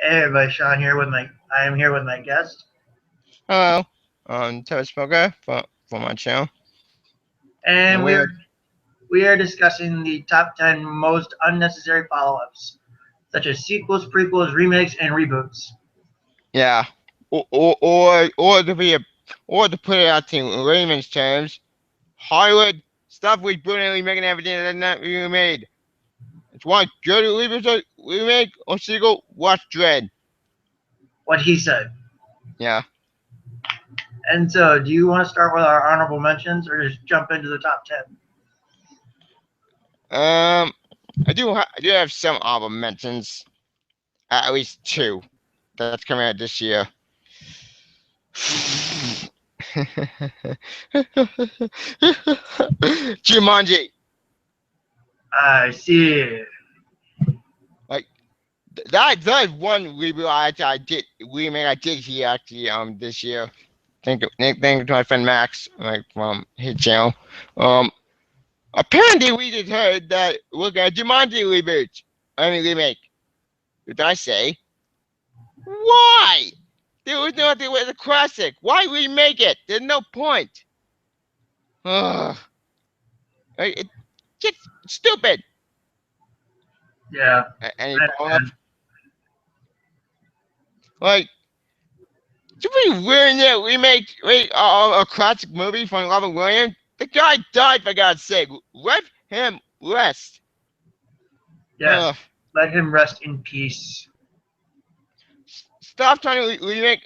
Hey everybody, Sean here with I am here with my guest, Hello, Toad Smoker for my channel, and and we are discussing the top 10 most unnecessary follow-ups, such as sequels, prequels, remakes, and reboots. yeah, or to put it out in layman's terms, Hollywood stuff was brilliantly making everything that's not really made. It's one good remake or sequel. Watch Dread. What he said. Yeah. And so, do you want to start with our honorable mentions, or just jump into the top 10? Um, I do have some honorable mentions, at least two, that's coming out this year. Jumanji. I see. Like that's one reboot I did remake I did here actually this year. Thank you to my friend Max, like from his channel. Um Apparently we just heard that we're gonna Jumanji reboot. I mean remake. Did I say? Why? There was nothing with a classic. Why remake it? There's no point. Ugh. It's just stupid. Yeah, Any I follow up? understand. Like should we ruin it? Remake a classic movie from Robin Williams? The guy died, for God's sake. Let him rest. Yes, Ugh. let him rest in peace. Stop trying to remake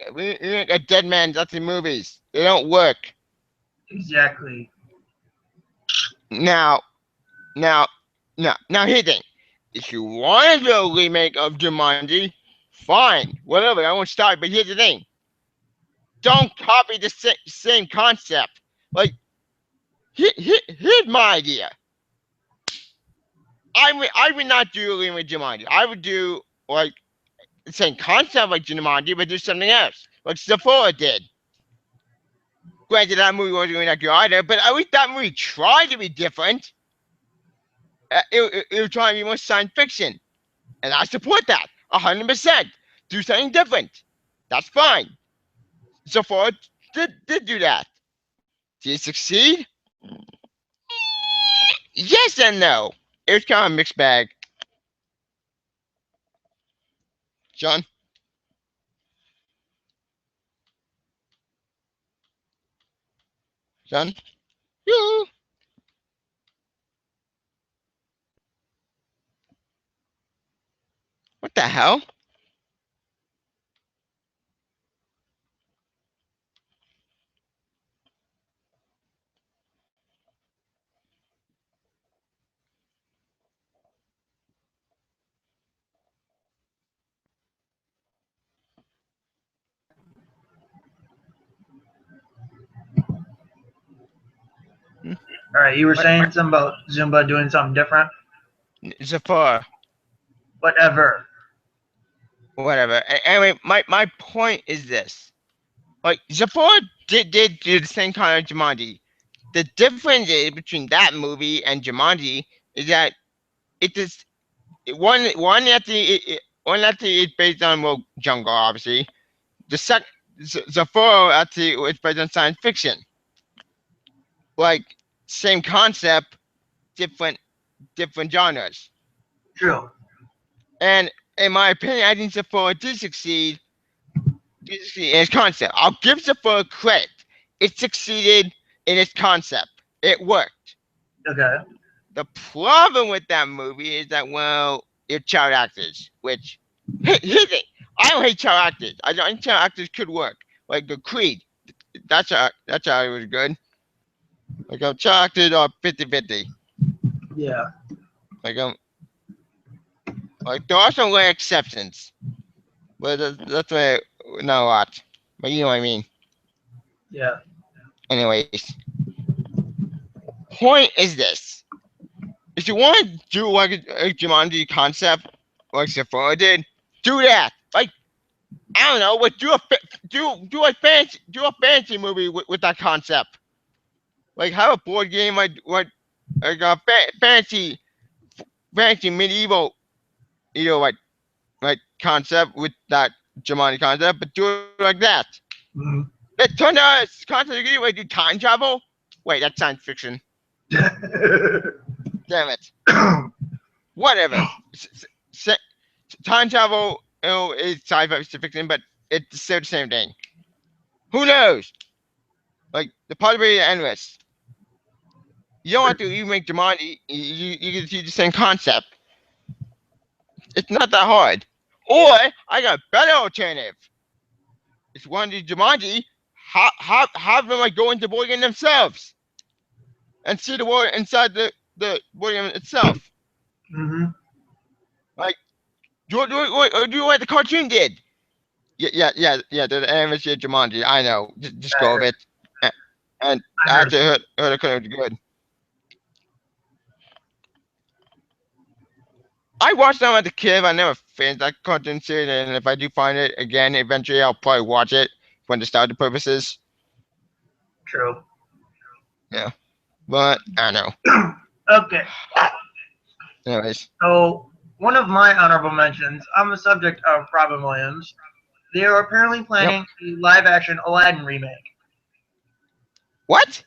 a dead man that's in movies. They don't work. Exactly. Now, now, now, here's the thing. If you want to do a remake of Jumanji, fine. Whatever, I won't stop. But here's the thing. Don't copy the same concept. Like, here's my idea. I would not do a remake of Jumanji. I would do, like, the same concept like Jumanji, but do something else, like Sephora did. Granted, that movie wasn't really that good either, but at least that movie tried to be different. It was trying to be more science fiction, and I support that 100%. Do something different. That's fine. Sephora did do that. Did it succeed? Yes and no. It was kind of a mixed bag. John? John? You? What the hell? Hmm? All right, you were What? saying something about Zumba doing something different. Sephora. Whatever. Whatever. Anyway, my point is this. Like Sephora did do the same kind of Jumanji. The difference between that movie and Jumanji is that it is one actually is based on well jungle obviously. The sec Sephora actually is based on science fiction. Like same concept, different genres. True. And in my opinion, I think Sephora did succeed in its concept. I'll give Sephora credit. It succeeded in its concept. It worked. Okay. The problem with that movie is that, well, it's child actors, which, here's the thing. I don't hate child actors. I think child actors could work. Like the Creed, that's how it was good. Like, child actors are 50-50. Yeah. Like, like, there are some rare exceptions, but that's why, not a lot. But you know what I mean. Yeah. Anyways, point is this. If you want to do like a Jumanji concept, like Sephora did, do that. Like I don't know, but do a fantasy movie with that concept. Like have a board game like a fantasy medieval, like like concept with that Jumanji concept, but do it like that. Mhm. It turned out it's concept you do time travel. Wait, that's science fiction. Damn it. Whatever. Time travel is sci-fi fiction, but it's still the same thing. Who knows? Like the possibility are endless. You don't have to even make Jumanji. You can see the same concept. It's not that hard. Or I got a better alternative. It's one of the Jumanji. Have them like go into board game themselves and see the world inside the board game itself. Mhm. Like do what the cartoon did. Yeah. The animated Jumanji. I know. Just go with it. A- And I heard. after heard it couldn't be good. I watched them as a kid. I never finished that cartoon series, and if I do find it again, eventually I'll probably watch it for nostalgia purposes. True. Yeah, but I don't know. Okay. Anyways, So one of my honorable mentions on the subject of Robin Williams, they are apparently yep. planning a live-action Aladdin remake. What?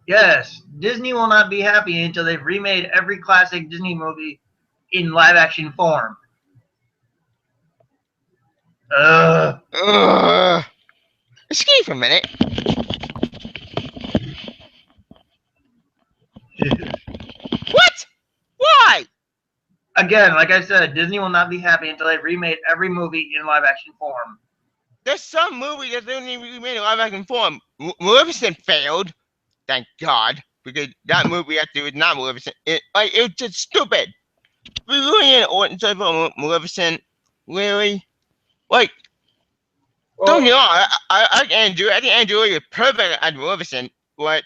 Yes, Disney will not be happy until they've remade every classic Disney movie in live-action form. Uh. Ugh. Excuse me for a minute. What? Why? Again, like I said, Disney will not be happy until they've remade every movie in live-action form. There's some movie that don't even remade in live action form. Maleficent failed, thank God, because that movie actually was not Maleficent. It was just stupid. We really in an inside for Maleficent, really? Like, don't Well, get me wrong, I can enjoy. I think Andrew is perfect at Maleficent, but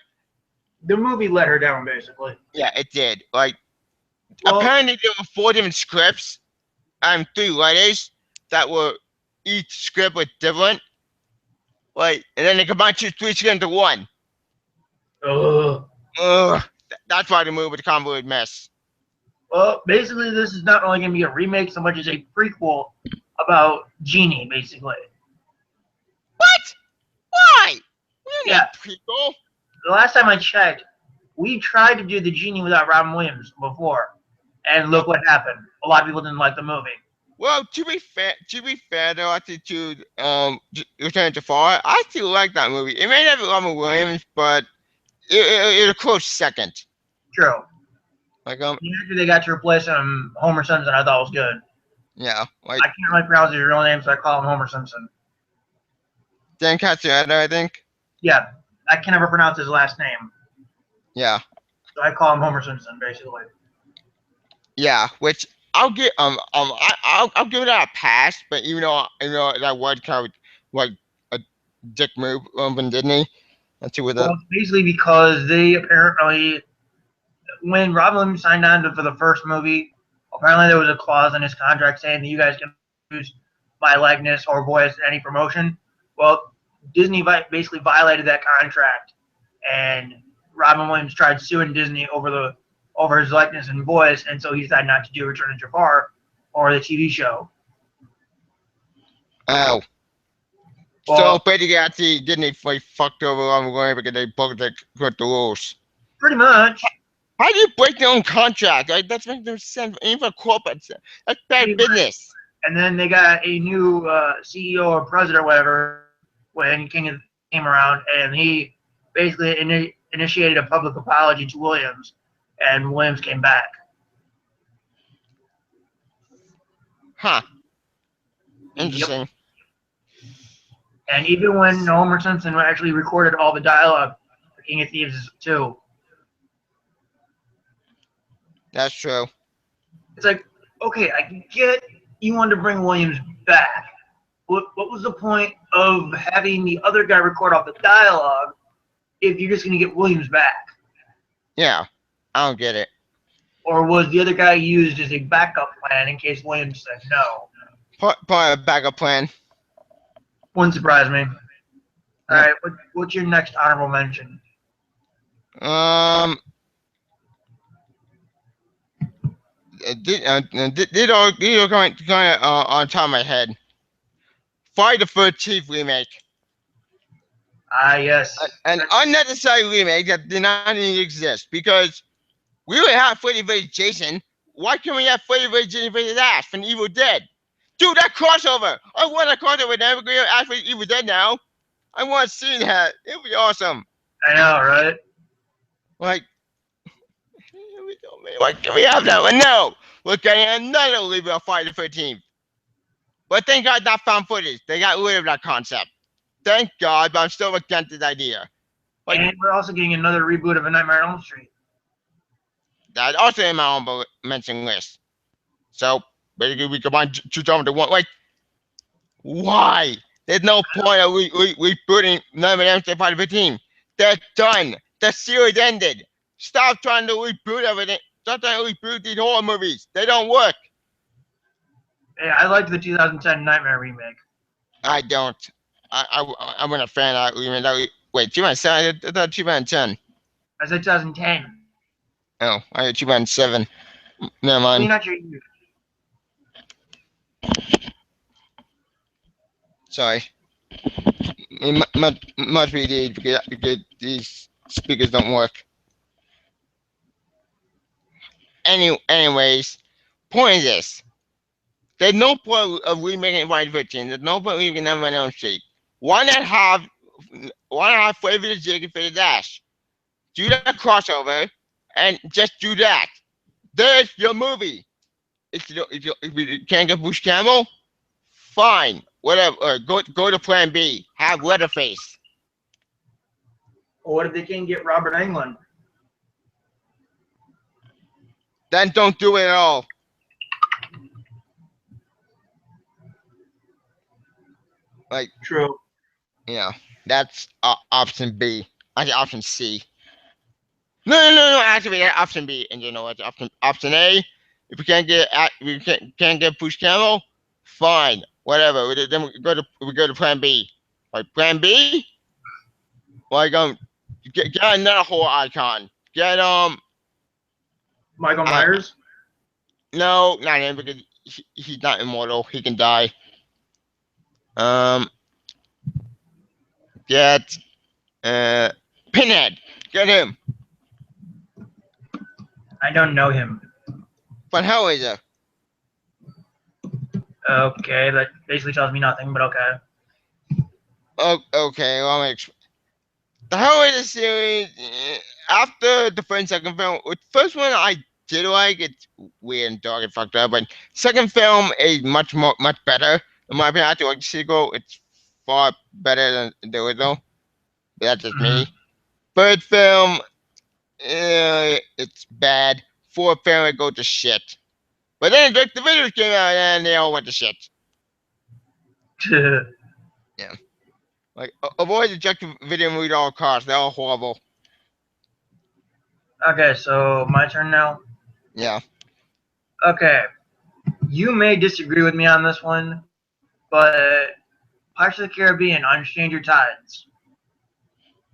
the movie let her down, basically. yeah, it did. Like, Well, apparently there were 4 different scripts and 3 writers that were each script was different. Like, and then they combined 3 scripts into one. uh, Ugh, that's why the movie was a convoluted mess. well, basically, this is not only going to be a remake so much as a prequel about Genie, basically. What? Why? We don't need Yeah, a prequel. the last time I checked, we tried to do the Genie without Robin Williams before, and look what happened. A lot of people didn't like the movie. Well, to be fair though, actually to Return to Far, I still like that movie. It may not be Robin Williams, but it's a close second. True. Like The actor they got to replace him, Homer Simpson, I thought was good. yeah, like I can't really pronounce his real name, so I call him Homer Simpson. Dan Castellaneta, I think. Yeah, I can never pronounce his last name, Yeah, so I call him Homer Simpson, basically. yeah. Which I'll give I'll give that a pass. But even though that was kind of like a dick move from Disney, that's with Well, it. it's basically because they apparently, when Robin Williams signed on for the first movie, apparently there was a clause in his contract saying that you guys can use my likeness or voice in any promotion. Well, Disney basically violated that contract, and Robin Williams tried suing Disney over his likeness and voice, and so he decided not to do Return of Jafar or the TV show. Oh. So Well, basically, actually, Disney like fucked over Robin Williams because they broke the rules. pretty much. How do you break your own contract? Like that makes no sense. Even for corporate, that's bad business. And then they got a new CEO or president or whatever when King came around, and he basically initiated a public apology to Williams, and Williams came back. Huh. Yep. Interesting. And even when Homer Simpson actually recorded all the dialogue for King of Thieves 2, That's true. it's like, okay, I get you wanted to bring Williams back. What was the point of having the other guy record all the dialogue if you're just going to get Williams back? Yeah. I don't get it. Or was the other guy used as a backup plan in case Williams said no? Probably a backup plan. Wouldn't surprise me. All Yep. right, what's your next honorable mention? Um. these are going on top of my head. Friday the 13th remake. Ah, yes. An unnecessary remake that did not even exist because we would have Freddy vs. Jason. Why can't we have Freddy vs. Jason vs. Ash from Evil Dead? Dude, that crossover! I want a crossover with Evergreen Ash vs. Evil Dead now. I want to see that. It would be awesome. I know, right? Like, why can't we have that one? No! We're getting another reboot of Friday the 13th. But thank God not found footage. They got rid of that concept. Thank God, but I'm still against this idea. Like, And we're also getting another reboot of A Nightmare on Elm Street. that's also in my honorable mention list. So basically, we combine two genres into one. Like, why? There's no point of rebooting Nightmare on Elm Street Friday the 13th. They're done. The series ended. Stop trying to reboot everything. Stop trying to reboot these horror movies. They don't work. Hey, I liked the 2010 Nightmare remake. I don't. I'm not a fan of that remake. Wait, 2007? I thought 2010. I said 2010. Oh, I had 2007. Never Clean mind. out your ears. Sorry. It must be these because these speakers don't work. Anyways, point is this. There's no point of remaking Friday the 13th. There's no point of remaking Nightmare on Elm Street. Why not have Flavor the Jig and Fade the Dash? Do that crossover and just do that. There's your movie. If you can't get Bush Campbell, fine. Whatever. Go to plan B. Have Leatherface. Or what if they can't get Robert Englund? Then don't do it at all. Like, True. yeah, that's option B. Actually, option C. No. Actually, that's option B. And you know what? Option A. If we can't get Bush Campbell, fine. Whatever. Then we go to plan B. Like plan B. Like get another horror icon. Get Michael Myers. No, not him because he's not immortal. He can die. Get Pinhead. Get him. I don't know him. But Hellraiser. Okay, that basically tells me nothing, but okay. Oh, okay. Well, the Hellraiser series after the first and second film. The first one I did like. It's weird and dark and fucked up, but second film is much better. In my opinion, I like the sequel. It's far better than the original. But that's just me. Third film, it's bad. Fourth film, it goes to shit. But then the videos came out and they all went to shit. Yeah. Like, avoid the direct video movie at all costs. They're all horrible. Okay, so my turn now. Yeah. Okay. You may disagree with me on this one, but Pirates of the Caribbean on Stranger Tides.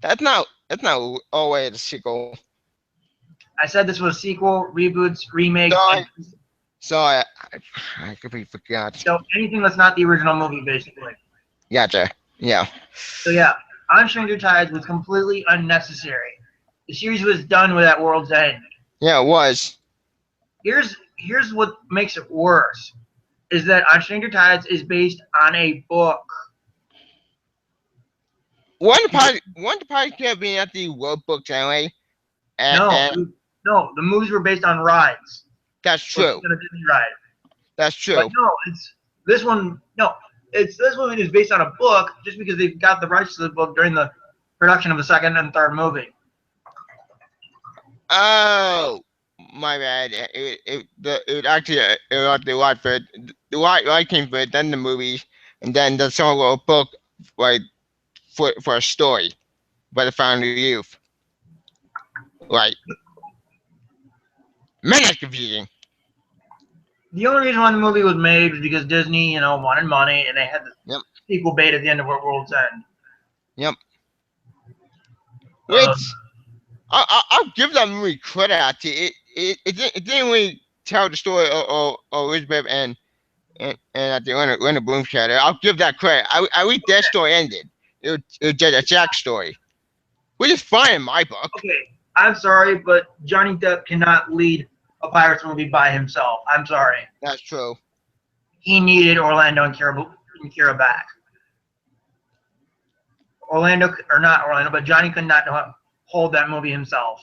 That's not always a sequel. I said this was a sequel, reboots, remakes. Sorry, I completely forgot. So anything that's not the original movie, basically. Gotcha. Yeah. So yeah, On Stranger Tides was completely unnecessary. The series was done with at World's End. Yeah, it was. Here's what makes it worse, is that On Stranger Tides is based on a book. One the Pirates Caribbean at the World Books anyway. No, the movies were based on rides. That's true. A Disney ride. That's true. But no, this one is based on a book just because they've got the rights to the book during the production of the second and third movie. Oh, my bad. It actually right came first, then the movie, and then the song wrote a book like for a story by the founder of youth. Right. Man, that's confusing. The only reason why the movie was made was because Disney, wanted money, and they had the sequel bait at the end of World's End. Yep. Which I'll give that movie credit. It didn't really tell the story of Elizabeth and at the Leonard Bloom's character. I'll give that credit. I read that story ended. It was just a Jack story, which is fine in my book. Okay, I'm sorry, but Johnny Depp cannot lead a Pirates movie by himself. I'm sorry. That's true. He needed Orlando and Kira back. Orlando, or not Orlando, but Johnny could not hold that movie himself.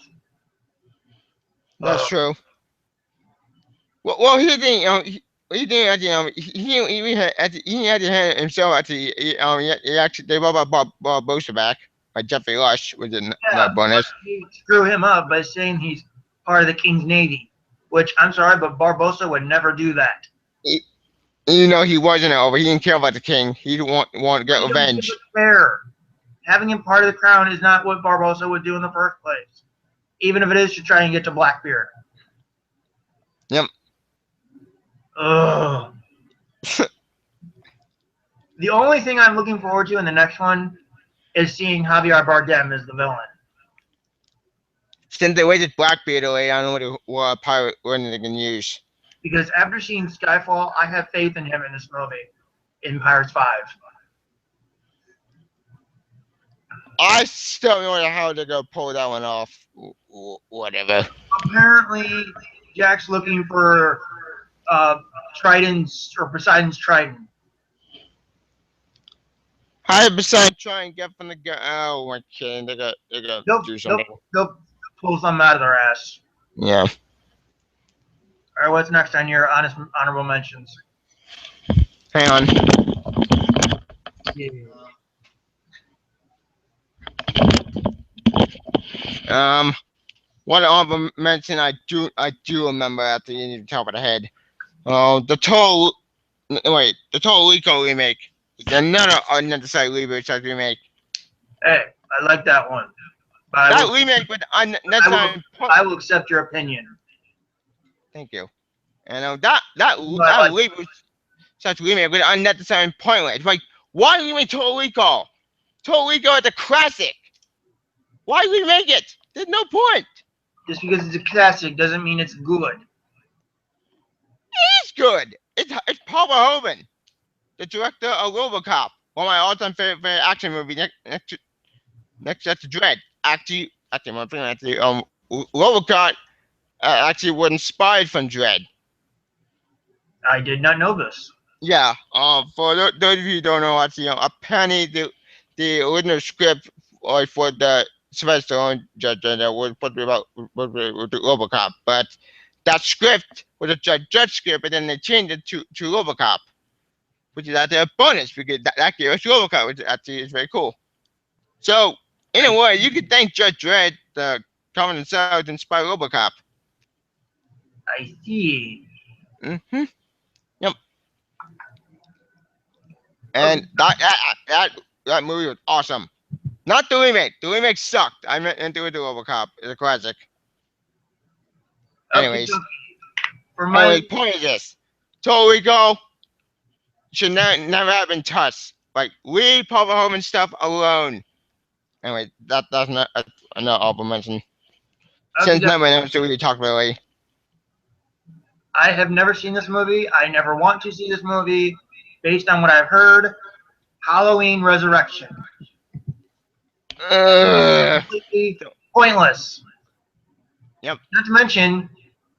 That's true. Well, he didn't. He didn't actually. He had to hand himself actually. He actually they brought Barbosa back. Jeffrey Lush was another bonus. He screw him up by saying he's part of the King's Navy, which I'm sorry, but Barbosa would never do that. He wasn't over. He didn't care about the king. He didn't want to get revenge. Fair. Having him part of the crown is not what Barbosa would do in the first place, even if it is to try and get to Blackbeard. Yep. Ugh. The only thing I'm looking forward to in the next one is seeing Javier Bardem as the villain. Since they waited Blackbeard away, I don't know what pirate word they can use. Because after seeing Skyfall, I have faith in him in this movie, in Pirates 5. I still don't know how they're going to pull that one off. Whatever. Apparently, Jack's looking for Trident's, or Poseidon's Trident. 100% try and get from the guy. Oh, my kidding. They're going to do something. They'll pull something out of their ass. Yeah. All right, what's next on your honorable mentions? Hang on. Yeah. One honorable mention I do remember at the top of the head. The Total Rico remake. Another unnecessary Reboots remake. Hey, I like that one. That remake with unnecessary. I will accept your opinion. Thank you. And that reboot, such remake with unnecessary pointless. It's like, why do you make Total Rico? Total Rico is a classic. Why remake it? There's no point. Just because it's a classic doesn't mean it's good. It is good. It's Paul Verhoeven, the director of RoboCop, one of my all-time favorite action movies. Next to Dread. Actually, RoboCop actually was inspired from Dread. I did not know this. Yeah. For those of you who don't know, actually, apparently the original script for the Sylvester Stallone Judge that was supposed to be about RoboCop, but that script was a Judge script, and then they changed it to RoboCop, which is actually a bonus because that gave us RoboCop, which actually is very cool. So, in a way, you could thank Judge Dredd, the common himself, to inspire RoboCop. I see. Mm-hmm. Yep. And that movie was awesome. Not the remake. The remake sucked. I meant into the RoboCop. It's a classic. Anyways. My point is this. Total Rico should never have been touched. Like, leave Paul Verhoeven stuff alone. Anyway, that's not another honorable mention. Since no one else really talked about it. I have never seen this movie. I never want to see this movie. Based on what I've heard, Halloween Resurrection. Completely pointless. Yep. Not to mention,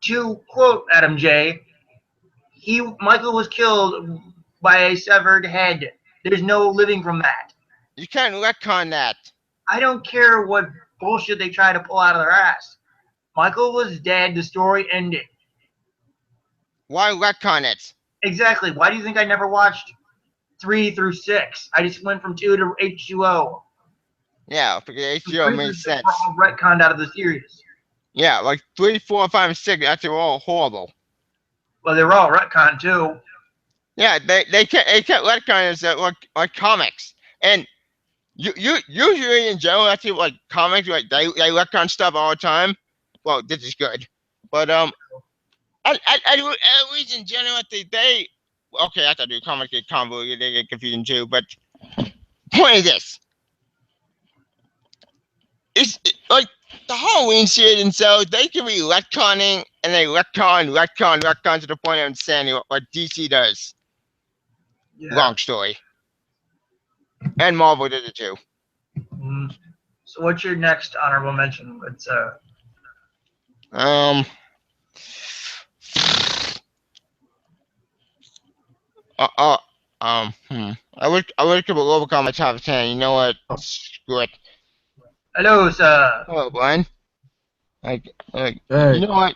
to quote Adam J., Michael was killed by a severed head. There's no living from that. You can't retcon that. I don't care what bullshit they try to pull out of their ass. Michael was dead. The story ended. Why retcon it? Exactly. Why do you think I never watched 3 through 6? I just went from 2 to H2O. Yeah, because H2O makes sense. All retconned out of the series. Yeah, like 3, 4, 5, and 6 actually were all horrible. Well, they were all retconned too. Yeah, they kept retconning like comics, and you usually in general actually like comics like they retcon stuff all the time. Well, this is good, but at least in general they okay, I thought the comics get convoluted, they get confusing too. But point is this: like the Halloween series themselves, they can be retconning and they retcon to the point of insanity what DC does. Yeah. Long story. And Marvel did it too. Mm. So what's your next honorable mention? It's Um. I would overcome my top 10. You know what? Screw it. hello, sir. Hello, Brian. Like, you Hey, know what?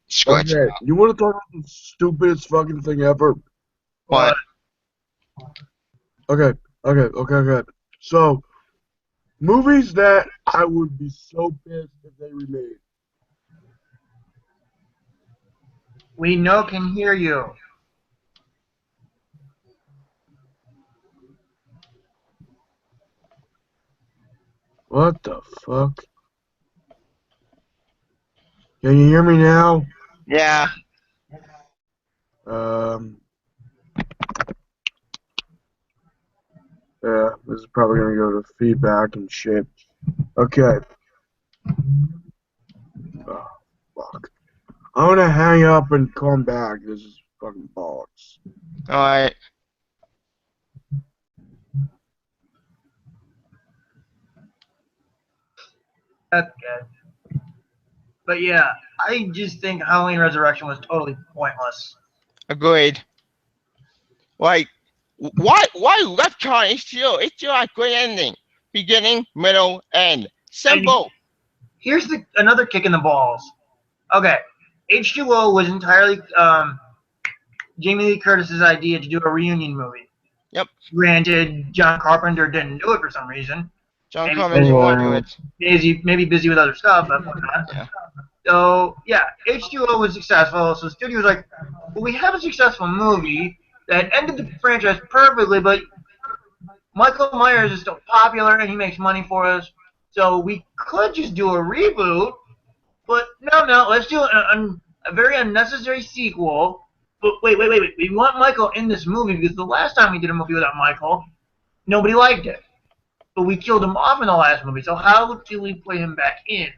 Screw it. okay, you want to talk about the stupidest fucking thing ever? What? Okay. So, movies that I would be so pissed if they remade. We know can hear you. What the fuck? Can you hear me now? Yeah. Um, yeah, this is probably gonna go to feedback and shit. Okay. Oh, fuck. I'm gonna hang up and come back. This is fucking bollocks. Alright. That's good. But yeah, I just think Halloween Resurrection was totally pointless. Agreed. Like, why retcon? It's still a great ending. Beginning, middle, end. Simple. Here's another kick in the balls. Okay, H2O was entirely Jamie Lee Curtis's idea to do a reunion movie. Yep. Granted, John Carpenter didn't do it for some reason. John Maybe Carpenter didn't want to do it. maybe busy with other stuff, but whatnot. Yeah. So yeah, H2O was successful. So the studio was like, well, we have a successful movie that ended the franchise perfectly, but Michael Myers is still popular and he makes money for us. So we could just do a reboot, but no, let's do a very unnecessary sequel. But wait, we want Michael in this movie because the last time we did a movie without Michael, nobody liked it. But we killed him off in the last movie, so how do we put him back in?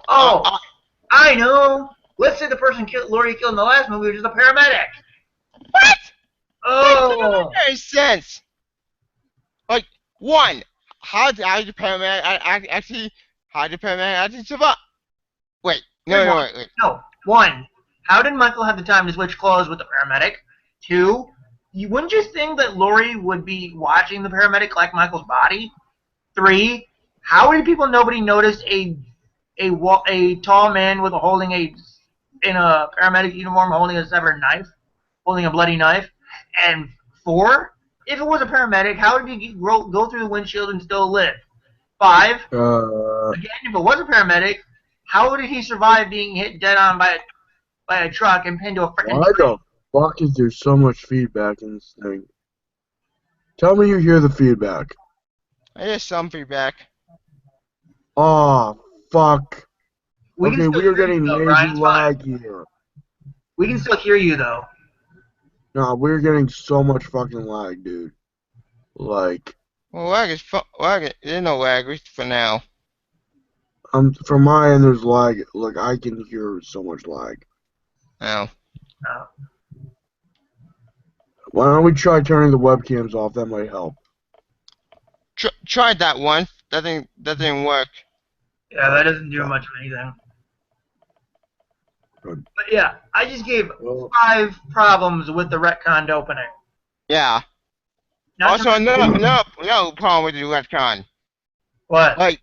Oh, I know. Let's say the person Laurie killed in the last movie was just a paramedic. What? Oh. That doesn't make sense. Like, one, how did the paramedic actually survive? Wait, wait. No, one, how did Michael have the time to switch clothes with the paramedic? Two, you wouldn't just think that Laurie would be watching the paramedic collect Michael's body? Three, how did nobody noticed a tall man with in a paramedic uniform holding a severed knife, holding a bloody knife? And four, if it was a paramedic, how did he go through the windshield and still live? Five, again, if it was a paramedic, how did he survive being hit dead on by a truck and pinned to a freaking Why tree? the fuck is there so much feedback in this thing? Tell me you hear the feedback. I hear some feedback. Oh, fuck. We are getting major lag here. We can still hear you, though. No, we're getting so much fucking lag, dude. Like, Well, lag. There's no lag, at least for now. from my end, there's lag. Like, I can hear so much lag. No. Why don't we try turning the webcams off? That might help. Tried that once. That didn't work. Yeah, that doesn't do much of anything. Good. But yeah, I just gave 5 problems with the retconned opening. Yeah. Also, no problem with the retcon. What? Like,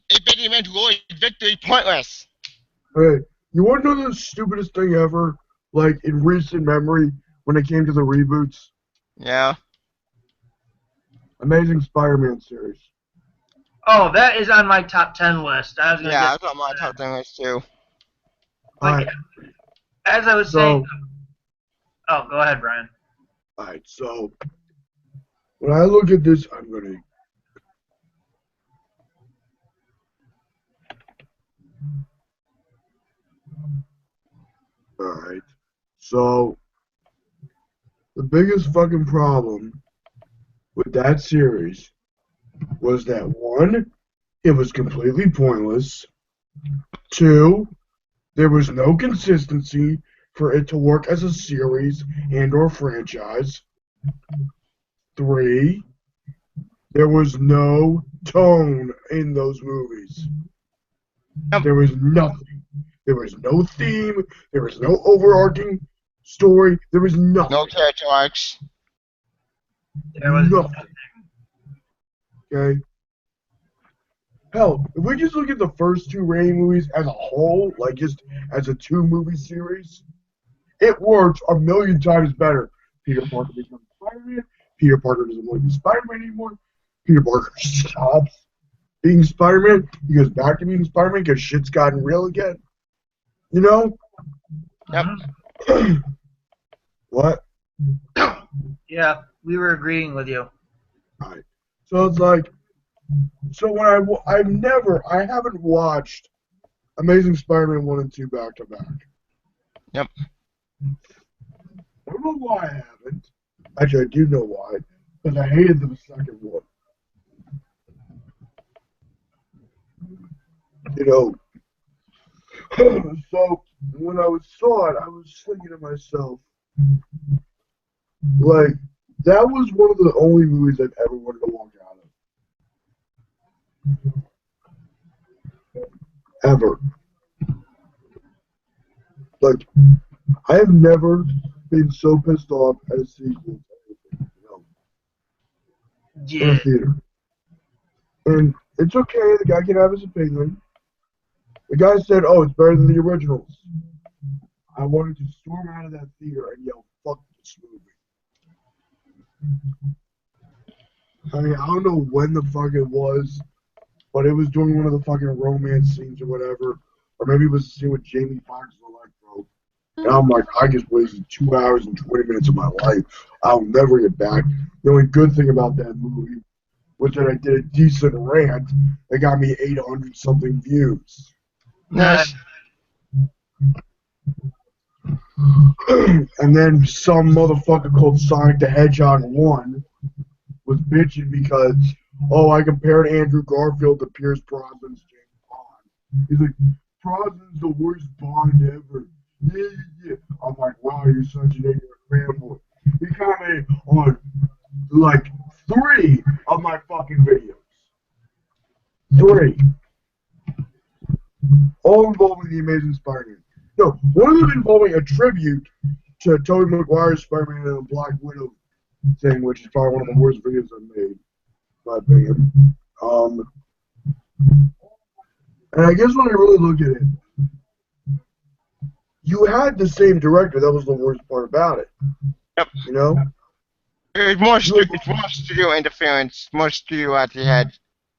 it basically meant Lloyd's victory pointless. Hey, you want to know the stupidest thing ever? Like, in recent memory, when it came to the reboots? Yeah. Amazing Spider-Man series. Oh, that is on my top 10 list. That's on my top 10 list too. But as I was saying, oh, go ahead, Brian. Alright, so when I look at this, I'm gonna. Alright, so the biggest fucking problem with that series was that one, It was completely pointless. 2, there was no consistency for it to work as a series and or franchise. 3, there was no tone in those movies. There was nothing. There was no theme. There was no overarching story. There was nothing. No character arcs. There was Nothing. Okay? Hell, if we just look at the first 2 Raimi movies as a whole, like just as a 2-movie series, it works a million times better. Peter Parker becomes Spider-Man. Peter Parker doesn't want to be Spider-Man anymore. Peter Parker stops being Spider-Man. He goes back to being Spider-Man because shit's gotten real again. You know? Yep. What? Yeah, we were agreeing with you. Right. So it's like, so when I haven't watched Amazing Spider-Man 1 and 2 back to back. Yep. I don't know why I haven't. Actually, I do know why. Because I hated the second one. You know. So when I saw it, I was thinking to myself, like, that was one of the only movies I've ever wanted to walk out of. Ever. Like, I have never been so pissed off at a sequel, you know, in a Yeah. theater. And it's okay, the guy can have his opinion. The guy said, oh, it's better than the originals. I wanted to storm out of that theater and yell, fuck this movie. I mean, I don't know when the fuck it was, but it was during one of the fucking romance scenes or whatever. Or maybe it was a scene with Jamie Foxx and Electro. And I'm like, I just wasted 2 hours and 20 minutes of my life. I'll never get back. The only good thing about that movie was that I did a decent rant that got me 800-something views. Nice. And then some motherfucker called Sonic the Hedgehog 1 was bitching because, oh, I compared Andrew Garfield to Pierce Brosnan's James Bond. He's like, Brosnan's the worst Bond ever. Yeah. I'm like, wow, you're such an ignorant fanboy. He commented on, like, 3 of my fucking videos. 3. All involving the Amazing Spider-Man. No, one of them involving a tribute to Tobey Maguire's Spider-Man and the Black Widow thing, which is probably one of the worst videos I've made, in my opinion. And I guess when I really look at it, you had the same director. That was the worst part about it. Yep. You know? It's more studio interference. More studio at the head.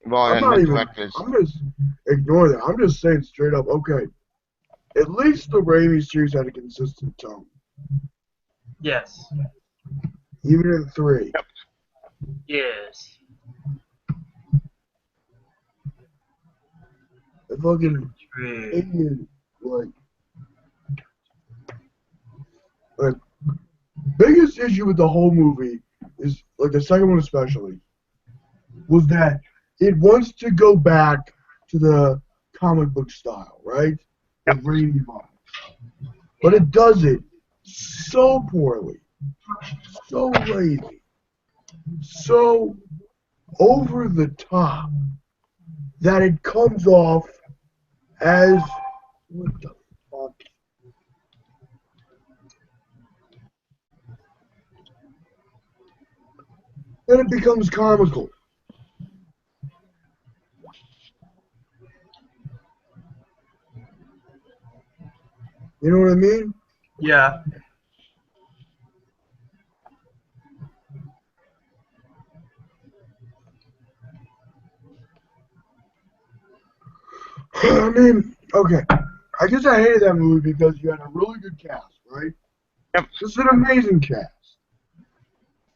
I'm not even. I'm just ignoring that. I'm just saying straight up. Okay, at least the Raimi series had a consistent tone. Yes. Even in 3. Yep. Yes. The fucking alien, like biggest issue with the whole movie is, like, the second one especially, was that it wants to go back to the comic book style, right? The Raimi vibes. But it does it so poorly, so lazy, so over the top that it comes off as, what the fuck? And it becomes comical. You know what I mean? Yeah. I mean, okay. I guess I hated that movie because you had a really good cast, right? Yep. This is an amazing cast.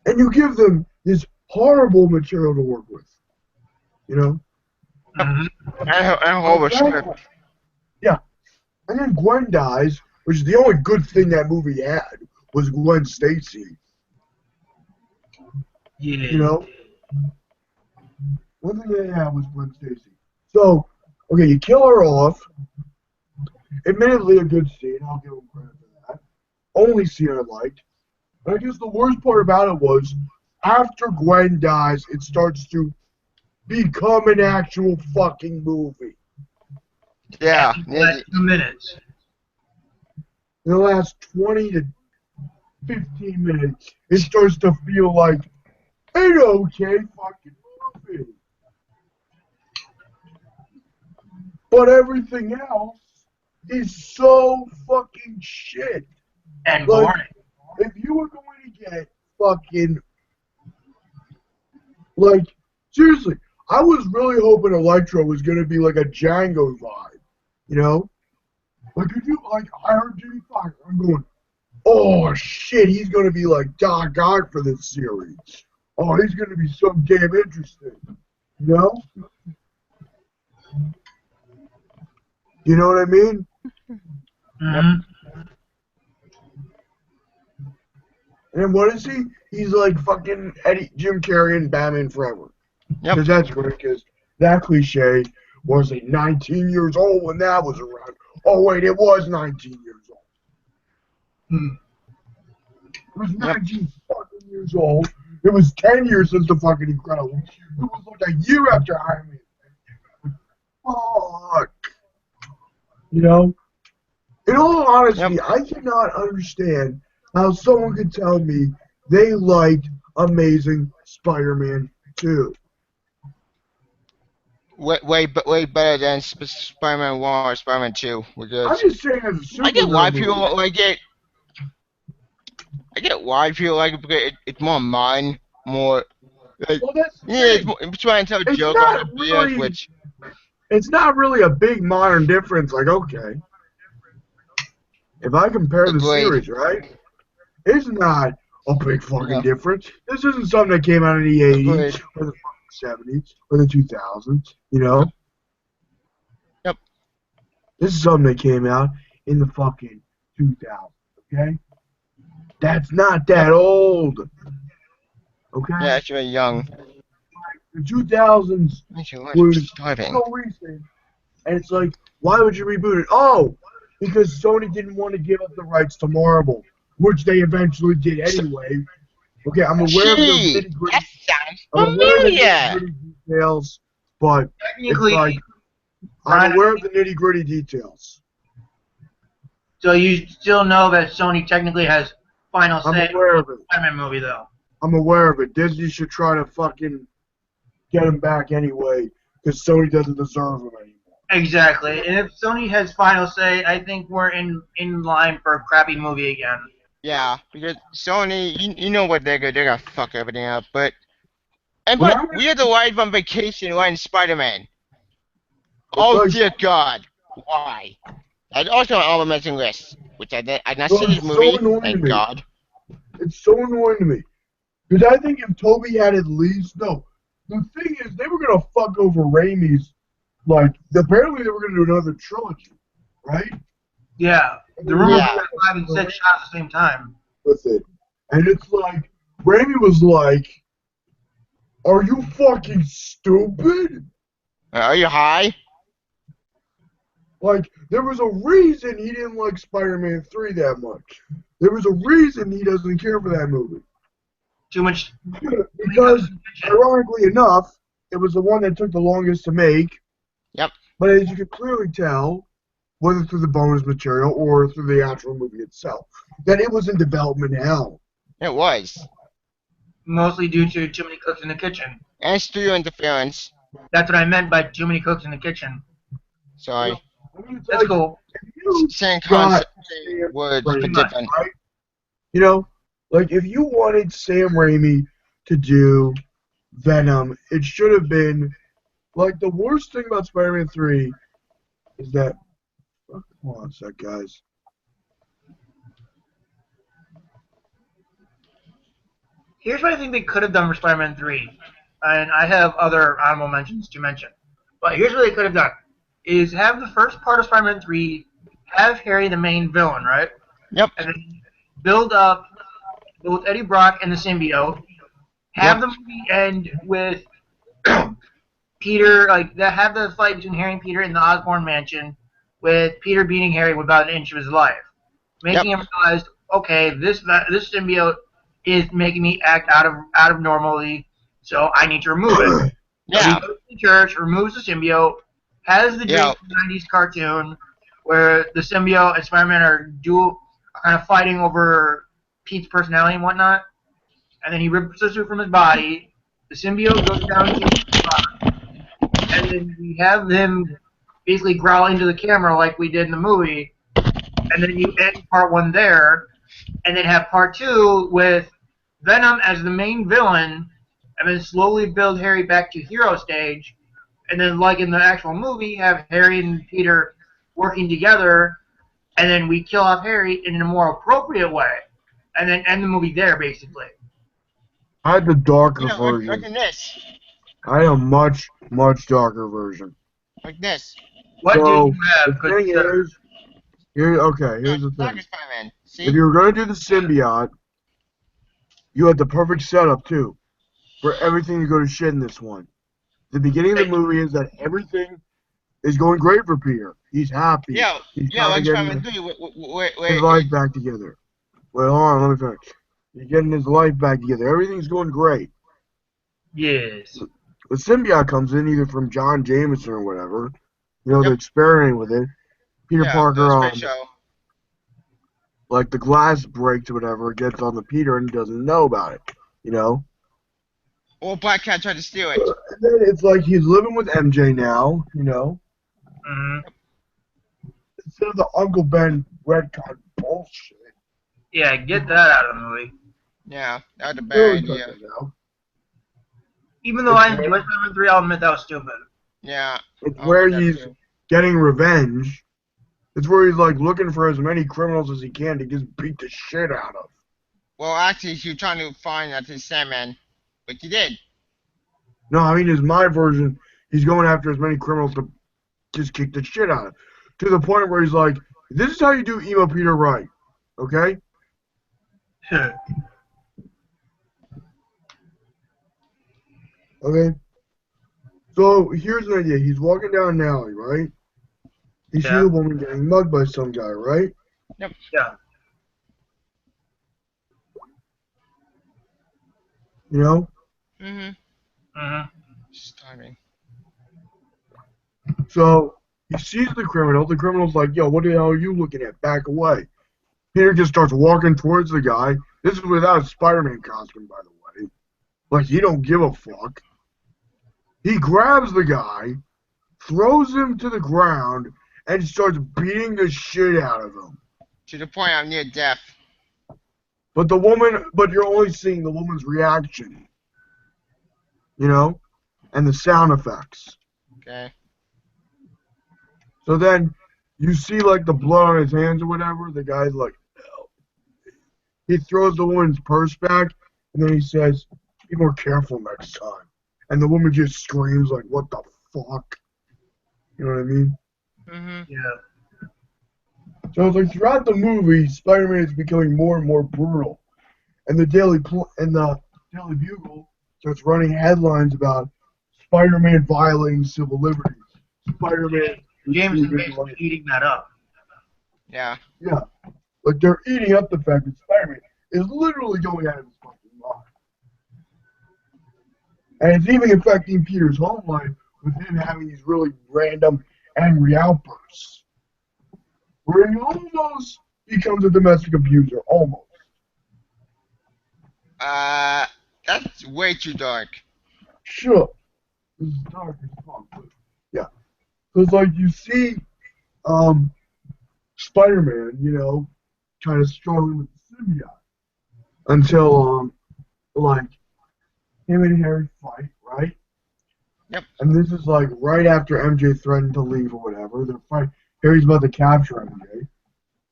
And you give them this horrible material to work with. You know? Mm-hmm. And horrible script. Yeah. And then Gwen dies, which is the only good thing that movie had, was Gwen Stacy. Yeah. You know? One thing they had was Gwen Stacy. So, okay, you kill her off. Admittedly, a good scene. I'll give him credit for that. Only scene I liked. But I guess the worst part about it was after Gwen dies, it starts to become an actual fucking movie. Yeah. Like 2 minutes. In the last 20 to 15 minutes, it starts to feel like an okay fucking movie. But everything else is so fucking shit. And Like, boring. if you were going to get fucking, like, seriously, I was really hoping Electro was going to be like a Django vibe, you know? Like, if you, like, I heard Jimmy Fox, I'm going, oh shit, he's going to be like Doc Ock for this series. Oh, he's going to be so damn interesting, you know? You know what I mean? Mm-hmm. And what is he? He's like fucking Jim Carrey and Batman Forever. Yep. Because that's great, because that cliche was he 19 years old when that was around. Oh, wait, it was 19 years old. It was 19 fucking years old. It was 10 years since the fucking Incredibles. It was like a year after Iron Man. Fuck. You know? In all honesty, I cannot understand how someone could tell me they liked Amazing Spider-Man 2. Way better than Spider-Man 1 or Spider-Man 2. We're good. I'm just saying as a superhero I get why movie. people like it. I get why people like it because it's more mine, more. Like, Well, that's the yeah, thing. it's trying to tell a It's joke not on the really- BS, which It's not really a big modern difference. Like, okay, if I compare the Agreed. series, right? It's not a big fucking Yeah. difference. This isn't something that came out in the 80s Agreed. or the fucking 70s or the 2000s, you know? Yep. This is something that came out in the fucking 2000s, okay? That's not that old, okay? yeah, it's very young. The 2000s Actually, was I'm starving. no reason. And it's like, why would you reboot it? Oh, because Sony didn't want to give up the rights to Marvel, which they eventually did anyway. Okay, I'm aware of the Gee, nitty-gritty. that sounds I'm aware of the familiar. nitty-gritty details, but it's Technically, like I'm aware of the nitty-gritty details. so you still know that Sony technically has final I'm say aware on of the it. Spider-Man movie, though. I'm aware of it. Disney should try to fucking get him back anyway, because Sony doesn't deserve him anymore. Exactly. And if Sony has final say, I think we're in line for a crappy movie again. Yeah, because Sony, you know what they're gonna fuck everything up. But Well, now we had to ride on vacation riding Spider-Man. It's Oh like- dear God, why? And also on all missing lists, which I not Well, seen this it's so movie. annoying to Thank me. God. It's so annoying to me. Because I think if Toby had at least no, the thing is they were gonna fuck over Raimi's. Like apparently they were gonna do another trilogy, right? Yeah. The rumor Yeah. was 5 and 6 shot at the same time. With it, and it's like Raimi was like, "Are you fucking stupid?" Are you high? Like there was a reason he didn't like Spider-Man 3 that much. There was a reason he doesn't care for that movie. Too much. Because ironically enough, it was the one that took the longest to make. Yep. But as you can clearly tell, whether through the bonus material or through the actual movie itself, that it was in development hell. It was. Mostly due to too many cooks in the kitchen. And studio interference. That's what I meant by too many cooks in the kitchen. Sorry. That's cool. You Same got concept, words, but Raimi, different. right? You know, like if you wanted Sam Raimi to do Venom, it should have been like the worst thing about Spider-Man 3 is that. Hold on a sec, guys. Here's what I think they could have done for Spider-Man 3. And I have other honorable mentions to mention. But here's what they could have done. Is have the first part of Spider-Man 3 have Harry the main villain, right? Yep. And then build up both Eddie Brock and the symbiote. Have the movie end with Peter, like, that have the fight between Harry and Peter in the Osborn mansion, with Peter beating Harry with about an inch of his life, making him realize, okay, this symbiote is making me act out of normality, so I need to remove it. So he goes to the church, removes the symbiote, has the dream of the 90s cartoon where the symbiote and Spider-Man are kind of fighting over Pete's personality and whatnot. And then he rips the suit from his body. The symbiote goes down to his spot, and then we have him basically growl into the camera like we did in the movie. And then you end part 1 there, and then have part 2 with Venom as the main villain, and then slowly build Harry back to hero stage, and then like in the actual movie, have Harry and Peter working together, and then we kill off Harry in a more appropriate way, and then end the movie there, basically. I had the darker Like version. this. I had a much, much darker version. Like this. What So, did you have? the thing is, here's the thing. If you were going to do the symbiote, you had the perfect setup, too, for everything to go to shit in this one. The beginning of the movie is that everything is going great for Peter. He's happy. He's trying to get his life back together. Wait, hold on, let me finish. He's getting his life back together. Everything's going great. Yes. The symbiote comes in either from John Jameson or whatever. You know, they're experimenting with it. Peter Parker, like the glass breaks or whatever, gets on the Peter and he doesn't know about it. You know? Or Black Cat tried to steal it. And then it's like he's living with MJ now, you know? Mm-hmm. Instead of the Uncle Ben retcon bullshit. Yeah, get that out of the movie. Yeah, that was a bad idea. Even though I enjoyed Spider-Man 3, I'll admit that was stupid. Yeah. It's where he's getting revenge. It's where he's like looking for as many criminals as he can to just beat the shit out of. Well, actually, he was trying to find that his Sandman, but he did. No, I mean, in my version, he's going after as many criminals to just kick the shit out of. To the point where he's like, this is how you do emo Peter right. Okay? Okay? So, here's an idea. He's walking down an alley, right? He sees a woman getting mugged by some guy, right? Yep. Yeah. You know? Mm-hmm. Mm-hmm. Just timing. So, he sees the criminal. The criminal's like, yo, what the hell are you looking at? Back away. Peter just starts walking towards the guy. This is without a Spider-Man costume, by the way. Like, he don't give a fuck. He grabs the guy, throws him to the ground, and starts beating the shit out of him. To the point I'm near death. But you're only seeing the woman's reaction. You know? And the sound effects. Okay. So then, you see, like, the blood on his hands or whatever. The guy's like, no. He throws the woman's purse back, and then he says, be more careful next time. And the woman just screams, like, what the fuck? You know what I mean? Mm-hmm. Yeah. So it's like, throughout the movie, Spider-Man is becoming more and more brutal. And the Daily Bugle starts running headlines about Spider-Man violating civil liberties. Spider-Man... James is basically eating that up. Yeah. Yeah. Like, they're eating up the fact that Spider-Man is literally going out of his fucking mind. And it's even affecting Peter's home life with him having these really random angry outbursts. Where he almost becomes a domestic abuser. Almost. That's way too dark. Sure. This is dark as fuck, but yeah. So it's like you see Spider-Man, you know, kind of struggling with the symbiote. Until, like, him and Harry fight, right? Yep. And this is, like, right after MJ threatened to leave or whatever. They're fighting. Harry's about to capture MJ.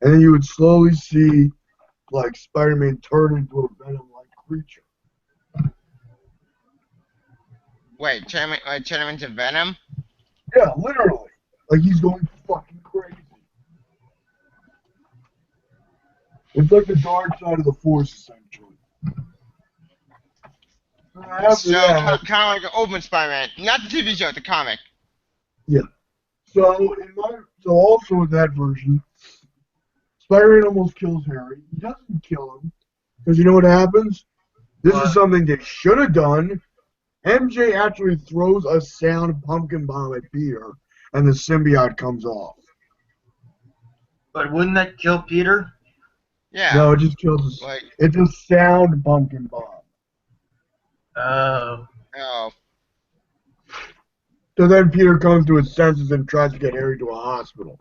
And then you would slowly see, like, Spider-Man turn into a Venom-like creature. Wait, turn him into Venom? Yeah, literally. Like, he's going fucking crazy. It's like the dark side of the Force, essentially. After So that, kind of like an open Spider-Man, not the TV show, the comic. yeah. So also in that version, Spider-Man almost kills Harry. He doesn't kill him because you know what happens? This is something they should have done. MJ actually throws a sound pumpkin bomb at Peter, and the symbiote comes off. But wouldn't that kill Peter? Yeah. No, it just kills us. Like, It's a sound pumpkin bomb. Oh. oh. So then Peter comes to his senses and tries to get Harry to a hospital.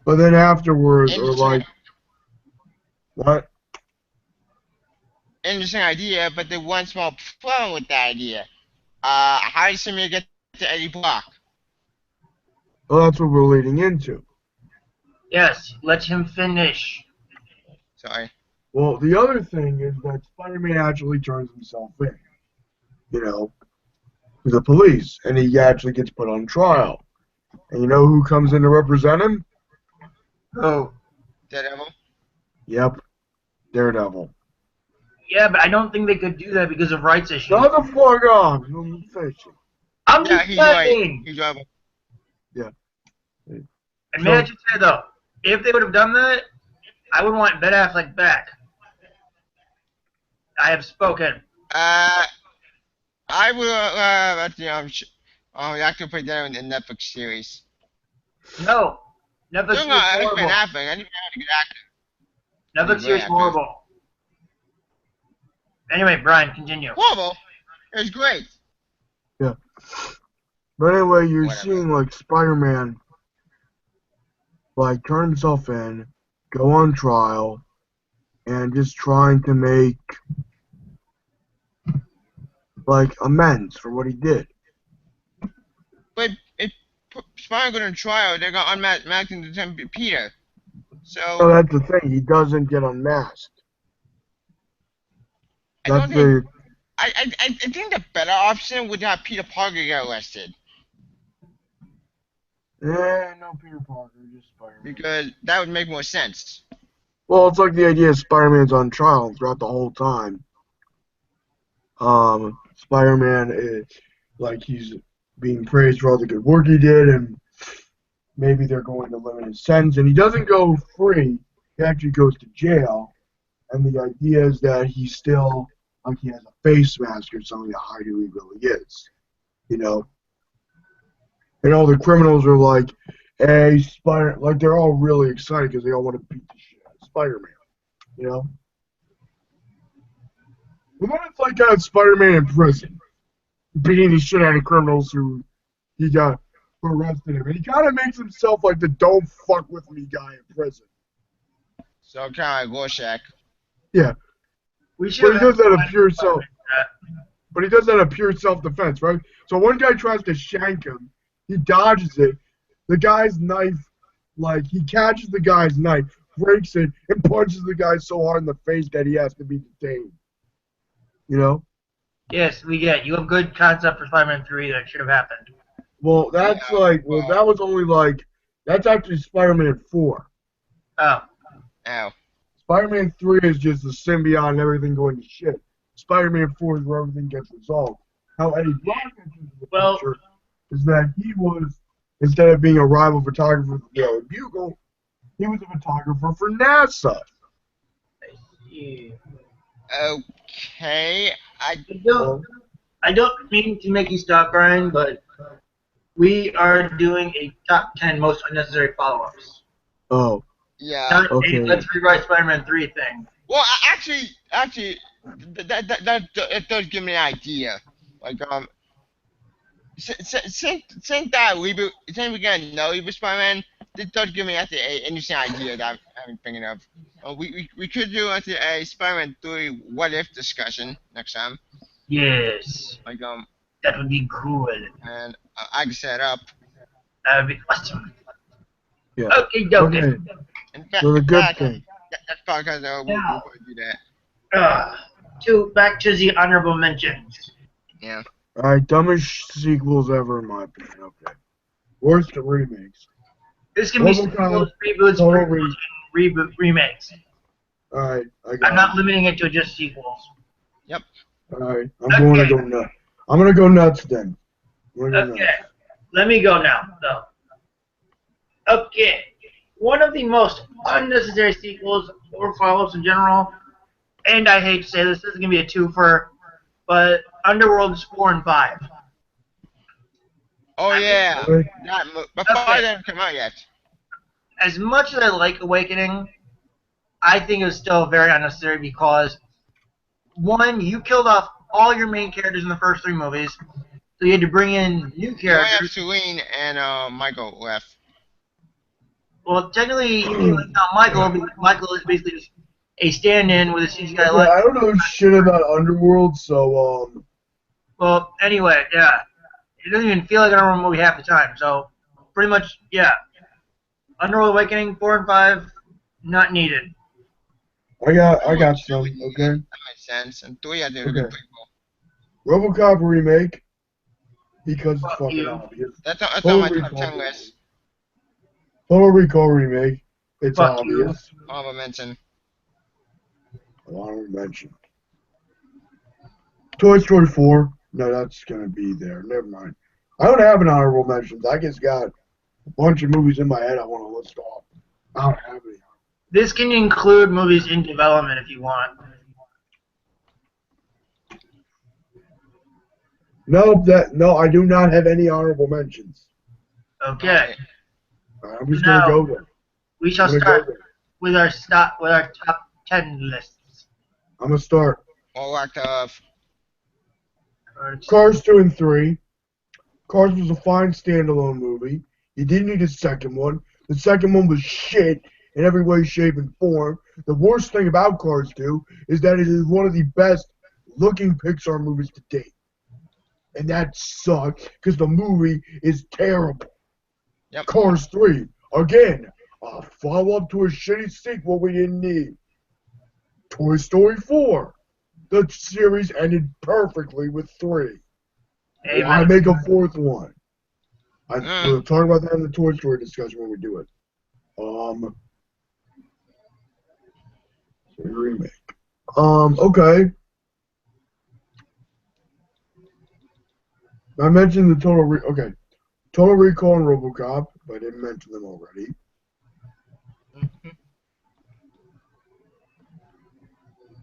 But then afterwards, or like, what? Interesting idea, but the one small problem with that idea. How does Simeon get to Eddie Brock? Well, that's what we're leading into. Yes, let him finish. Sorry. Well, the other thing is that Spider-Man actually turns himself in, to the police, and he actually gets put on trial. And you know who comes in to represent him? Oh. Daredevil? Yep, Daredevil. Yeah, but I don't think they could do that because of rights issues. Shut the fuck up! I'm fishing. I'm Yeah, just he's right. saying. He's right. Yeah. And may I just say though, if they would have done that, I would want Ben Affleck back. I have spoken. I will, I could put that in the Netflix series. No. Netflix Doing series I like horrible. Ben Affleck. I need to have a good actor. Netflix series Yeah, horrible. Anyway, Brian, continue. Horrible? It was great. Yeah. But anyway, you're Whatever. seeing like Spider-Man like turn himself in, go on trial, and just trying to make like amends for what he did. But if Spider-Man got on trial, they got unmasked in the Peter. So So, that's the thing. He doesn't get unmasked. That's the. I think the better option would have Peter Parker get arrested. No Peter Parker, just Spider-Man. Because that would make more sense. Well, it's like the idea of Spider-Man's on trial and throughout the whole time. Spider-Man is like he's being praised for all the good work he did, and maybe they're going to limit his sentence, and he doesn't go free. He actually goes to jail, and the idea is that he's still like he has a face mask or something to hide who he really is, And all the criminals are like, "Hey, Spider!" Like they're all really excited because they all want to beat the shit out of Spider-Man, But then it's like Spider-Man in prison, beating the shit out of criminals who arrested him, and he kind of makes himself like the "don't fuck with me" guy in prison. So kind of like Rorschach. Yeah, We but should he does that out of pure self. But he does that out of pure self-defense, right? So one guy tries to shank him, he dodges it. The guy's knife, like he catches the guy's knife, breaks it, and punches the guy so hard in the face that he has to be detained. Yes, we get. You have good concept for Spider-Man 3 that should have happened. Well, that's that was only that's actually Spider-Man 4. Oh. Ow. Spider-Man 3 is just the symbiote and everything going to shit. Spider-Man 4 is where everything gets resolved. How Eddie Brock enters the picture is that he was, instead of being a rival photographer for the Daily Bugle, he was a photographer for NASA. Okay. I don't mean to make you stop, Brian, but we are doing a top 10 most unnecessary follow-ups. Oh. Yeah. Not Okay. a let's rewrite Spider-Man 3 thing. Well, actually, that does give me an idea. Like, since that reboot, since we got no reboot Spider-Man, this does give me actually an interesting idea that I'm thinking of. We could do actually a Spider-Man 3 what if discussion next time. Yes. Like, that would be cool. And I can set up. That would be awesome. Yeah. Okay, dokie. Okay. In fact, So the good thing. That's probably because we'll probably do that. Back to the honorable mentions. Yeah. Alright, dumbest sequels ever in my opinion. Okay. Worst remakes. This can be RoboCop, sequels, reboots, total prequels, and remakes. Alright, I I'm got not it. limiting it to just sequels. Yep. Alright, I'm going to go nuts. I'm gonna go nuts then. I'm gonna go Okay, nuts. let me go now. So, okay, one of the most unnecessary sequels or follow-ups in general, and I hate to say this is gonna be a twofer, but Underworld's 4 and 5. Oh I mean, yeah. Really? But 5 okay, didn't come out yet. as much as I like Awakening, I think it was still very unnecessary because one, you killed off all your main characters in the first 3 movies, so you had to bring in new You only have characters. Celine and Michael left. Well, technically, you can leave out Michael because Michael is basically just a stand-in with a CGI Okay, leg. I don't know shit about Underworld, so Well, anyway, yeah, it doesn't even feel like an Underworld movie half the time. So, pretty much, yeah, Underworld Awakening 4 and 5, not needed. I got Two would some, need it. okay? That makes sense. And 3 I think is a good Okay. prequel. RoboCop remake, because it's Fuck fucking you. obvious. That's on Total my top Recall 10 list. Total Recall remake, it's Fuck you. obvious. Honorable mention. Honorable mention. Toy Story 4, no, that's gonna be there. Never mind. I don't have an honorable mentions. I just got a bunch of movies in my head I want to list off. I don't have any. This can include movies in development if you want. No, I do not have any honorable mentions. Okay. I'm just gonna Now, go there. we shall I'm gonna start go there. with our top 10 lists. I'm gonna start. Or lack of. Cars 2 and 3. Cars was a fine standalone movie. You didn't need a second one. The second one was shit in every way, shape, and form. The worst thing about Cars 2 is that it is one of the best looking Pixar movies to date. And that sucks because the movie is terrible. Yep. Cars 3, again, a follow-up to a shitty sequel we didn't need. Toy Story 4. The series ended perfectly with 3. Amen. Why make a fourth one? Mm. We'll talk about that in the Toy Story discussion when we do it. Remake. Okay. I mentioned the Total Recall and RoboCop, but I didn't mention them already.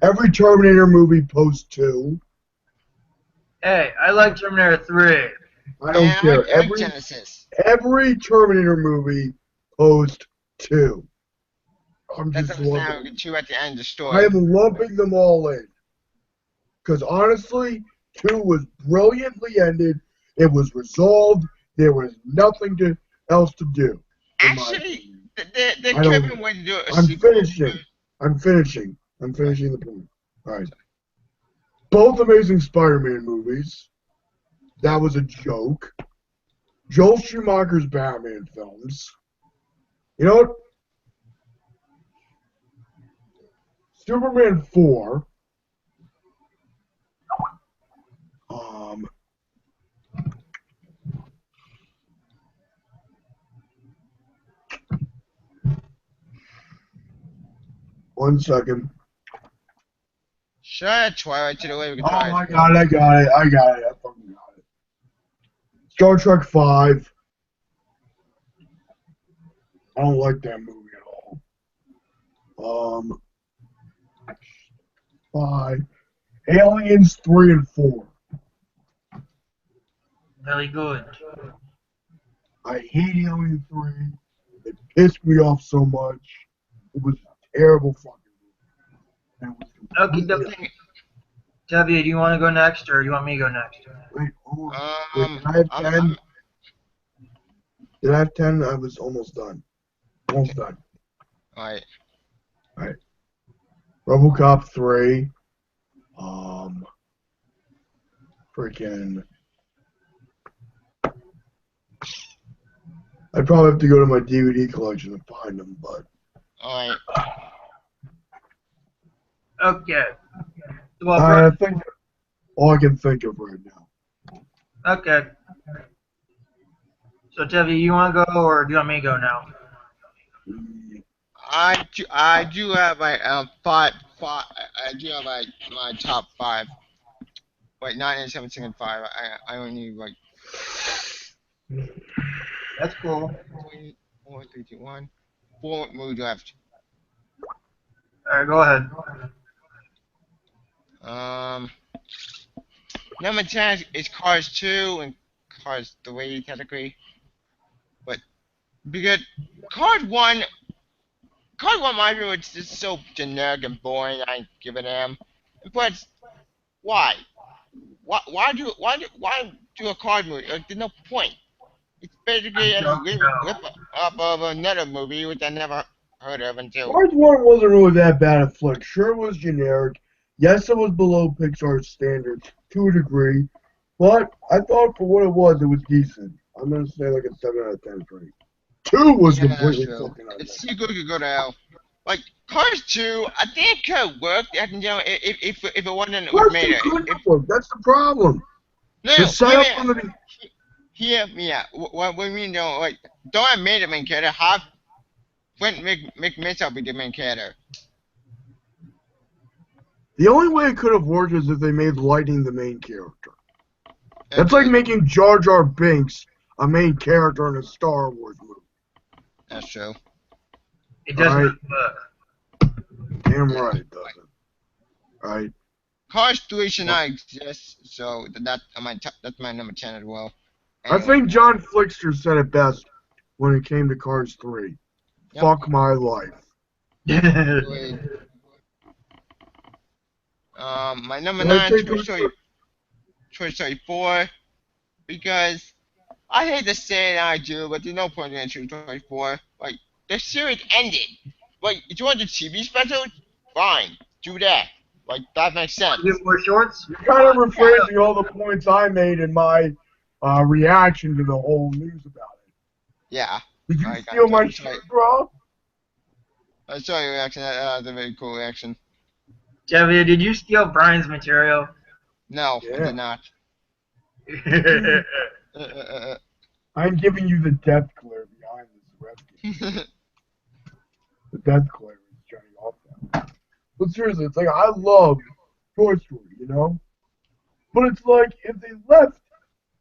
Every Terminator movie post 2. Hey, I like Terminator 3. I don't care. I like Genesis. Every Terminator movie post 2. I'm That's just understandable. lumping. 2 at the end, the I story. am lumping them all in. Because honestly, 2 was brilliantly ended. It was resolved. There was nothing else to do. Actually, they I could have don't. been a way to do a I'm sequel. finishing. I'm finishing the point. All right. Both Amazing Spider-Man movies. That was a joke. Joel Schumacher's Batman films. You know what? Superman 4. One second. Sure, Twilight to the way we can Oh, try I it. got it. I fucking got it. Star Trek 5. I don't like that movie at all. 5. Aliens 3 and 4. Very good. I hate Alien 3. It pissed me off so much. It was a terrible fucking movie. Okay, W, do you want to go next or do you want me to go next? Wait, hold on. Wait, did I have 10? Did I have 10? I was almost done. Almost done. Alright. RoboCop 3. Freaking. I'd probably have to go to my DVD collection and find them, but. Alright. Okay. Well, I think all I can think of right now. okay. So, Tevi, you want to go or do you want me to go now? I do have my five. I do have my top five. Wait, 9, 8, 7, 6, and 5. I only need like That's cool. 3, 4, 3, 2, 1. 4 movies left. All right, go ahead. Number 10 is Cars 2 and Cars 3 technically, but because Cars 1, Cars 1 my view it's just so generic and boring. I ain't give a damn. But why? Why do a Cars movie? Like, there's no point. It's basically a Don't know. rip up of another movie which I never heard of until. Cars 1 wasn't really that bad a flick. Sure, it was generic. Yes, it was below Pixar's standards to a degree. But I thought for what it was decent. I'm going to say like a 7 out of 10 for it. 2 was Yeah, completely true. fucking It's unnecessary. sequel could go to hell. Like Cars 2, I think it could have worked. If it wasn't Cars with 2 Mater. couldn't have worked. That's the problem. No, The setup from the beginning. hear me out. What we mean though, like don't have Mater main character. Have make Missile be the main character. The only way it could have worked is if they made Lightning the main character. That's like making Jar Jar Binks a main character in a Star Wars movie. That's true. It doesn't Alright. work. Damn right it doesn't. Right? Cars 3 should not exist, so that's my number 10 as well. I think John Flickster said it best when it came to Cars 3. Yep. Fuck my life. My number Did I 9, say Toy Story 4, because I hate to say it, I do, but there's no point in Toy Story 4. Like, the series ended. Like, if you want the TV special, fine, do that. Like, that makes sense. Get more shorts? You're kind of rephrasing all the points I made in my reaction to the whole news about it. Yeah. Did you Like, steal my I'm shit, bro? I saw your reaction. That was a very cool reaction. Javier, did you steal Brian's material? No, I Yeah. did not. I'm giving you the death glare behind this rescue. The death glare is shutting off now. But seriously, it's like I love Toy Story, you know? But it's like if they left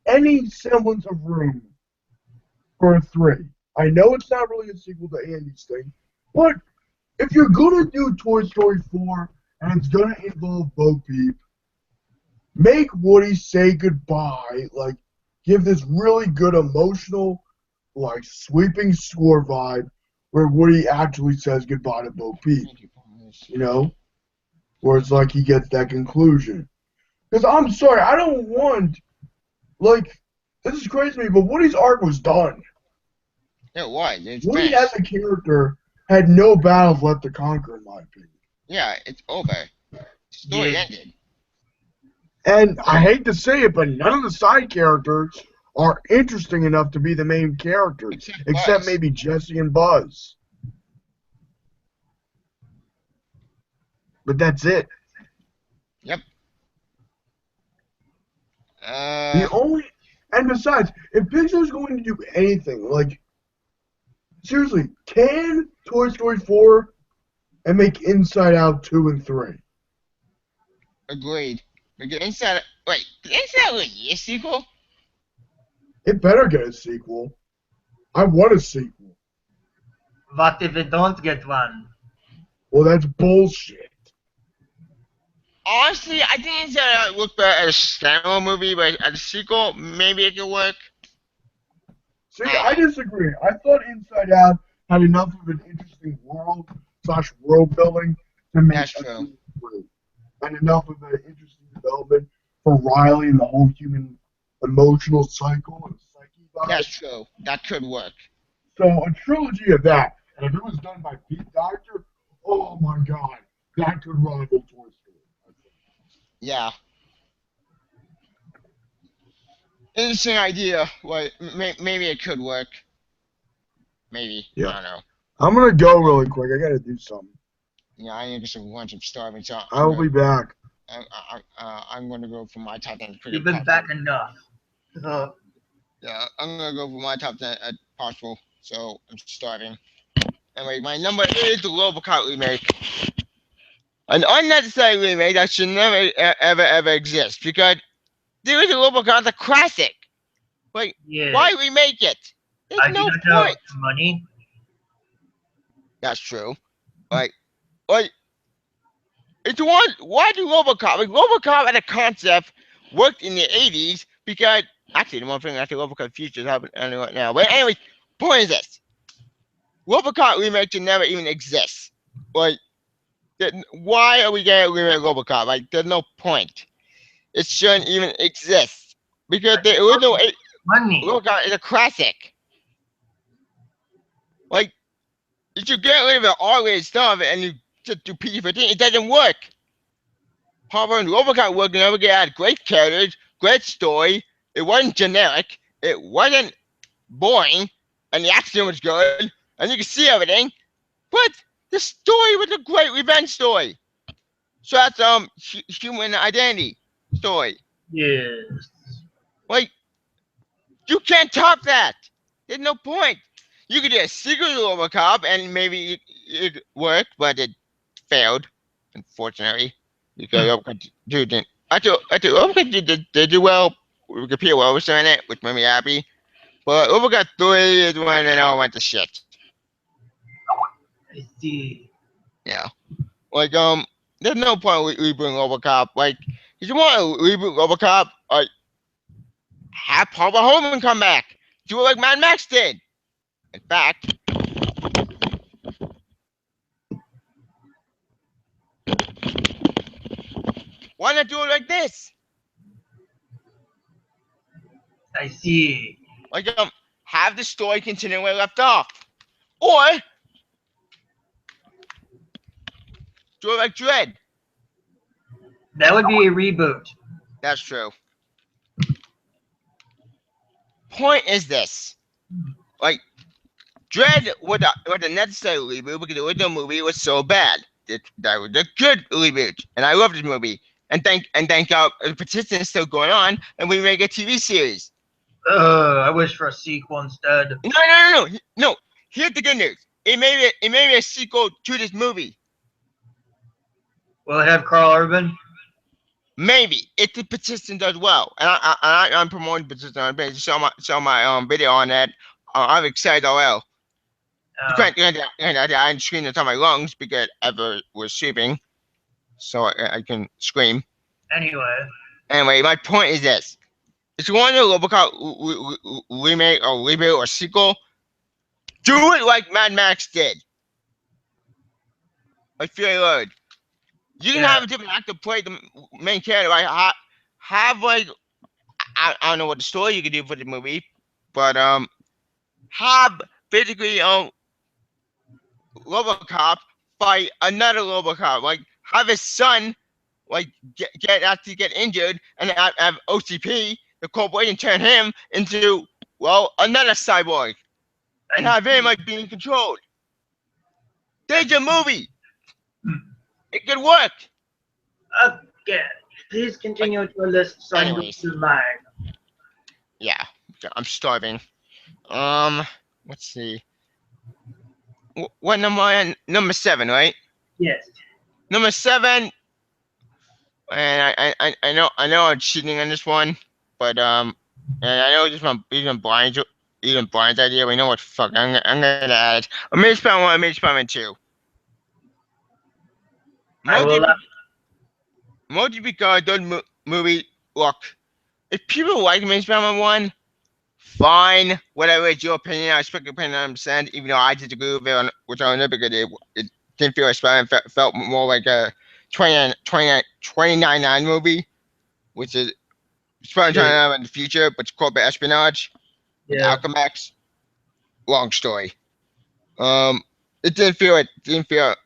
any semblance of room for a 3. I know it's not really a sequel to Andy's thing, but if you're gonna do Toy Story 4 and it's gonna involve Bo Peep, make Woody say goodbye, like give this really good emotional, like sweeping score vibe where Woody actually says goodbye to Bo Peep, you know? Where it's like he gets that conclusion. Because I'm sorry, I don't want, like, this is crazy to me, but Woody's arc was done. It was. It's Woody finished. as a character had no battles left to conquer, in my opinion. Yeah, it's over. Story Yeah. ended. And I hate to say it, but none of the side characters are interesting enough to be the main characters, except Buzz. maybe Jesse and Buzz. But that's it. Yep. And besides, if Pixar's going to do anything, like, seriously, can Toy Story 4 and make Inside Out 2 and 3? Agreed. Because Inside Out would be a sequel? It better get a sequel. I want a sequel. What if it don't get one? Well, that's bullshit. Honestly, I think Inside Out looked better as a standalone movie, but as a sequel, maybe it could work. See, I disagree. I thought Inside Out had enough of an interesting world building to make That's a true. sequel through. And enough of an interesting development for Riley and the whole human emotional cycle and psyche vibe. That's true. That could work. So a trilogy of that, and if it was done by Pete Docter, oh my god, that could rival Toy Story. Yeah. Interesting idea. Like, maybe it could work. Maybe. Yeah. I don't know. I'm gonna go really quick. I gotta do something. Yeah, I need to get some lunch. I'm starving, so I'll be back. I'm going to go for my top 10. You've been back enough. Yeah, I'm going to go for my top 10 at possible, so I'm starving. Anyway, my number is the RoboCop remake. An unnecessary remake that should never ever exist because there is a RoboCop, the classic. Like, Yeah. why remake it? There's I do no not have point. the money. That's true. Like, it's one. Why do RoboCop? Like, RoboCop as a concept worked in the '80s because actually the one thing after RoboCop Future is happening right now. But anyway, point is this: RoboCop remake should never even exist. Like, why are we getting a remake RoboCop? Like, there's no point. It shouldn't even exist because the original Money. RoboCop is a classic. Like, if you get rid of the R-rated stuff and you just do PG-13, it doesn't work. However, in RoboCop worked, and RoboCop had great characters, great story. It wasn't generic. It wasn't boring, and the action was good, and you could see everything. But the story was a great revenge story. So that's human identity story. Yes. Like, you can't top that. There's no point. You could do a sequel to RoboCop, and maybe it worked, but it failed, unfortunately, because RoboCop 2 didn't. Actually, RoboCop did do well. Wikipedia well was in it, which made me happy. But RoboCop 3 is when it all went to shit. I see. Yeah. Like, there's no point rebooting RoboCop. Like, if you want to reboot RoboCop, have Paul Verhoeven come back. Do it like Mad Max did. In fact, why not do it like this? I see. Like, have the story continue where it left off. Or do it like Dread. That would be a reboot. That's true. Point is this. Like, Dread was a necessary reboot because the original movie was so bad. That was a good reboot. And I love this movie. And thank God the petition is still going on and we make a TV series. I wish for a sequel instead. No. Here's the good news. It made a sequel to this movie. Will it have Carl Urban? Maybe if the petition does well, and I'm promoting the petition on page. Show my video on that. I'm excited as well. I didn't scream into my lungs because I was sleeping, so I can scream. Anyway, my point is this: if you want a RoboCop remake or reboot or sequel, do it like Mad Max did. Like Fury Road. You can have a different actor play the main character. Like have like I don't know what the story you could do for the movie, but have basically RoboCop fight another RoboCop. Like have his son like get injured and have OCP the corporation turn him into another cyborg and have him like being controlled. There's your movie. It could work. Okay. Please continue with your list so I can go through mine. Yeah, I'm starving. Let's see. What number? Number 7, right? Yes. Number 7. And I know I'm cheating on this one, but and I know even Brian's idea. We know what fuck I'm gonna add. Amazing Spider-Man 1, Amazing Spider-Man 2. Mostly because those movies look. If people like Amazing Spider-Man 1, fine. Whatever, it's your opinion. I respect your opinion 100%, even though I disagree with it which I know because it didn't feel like Spider-Man felt more like a 29 movie, which is Spider-Man in the future, but it's corporate espionage. Yeah. Alchemax. Long story. It didn't feel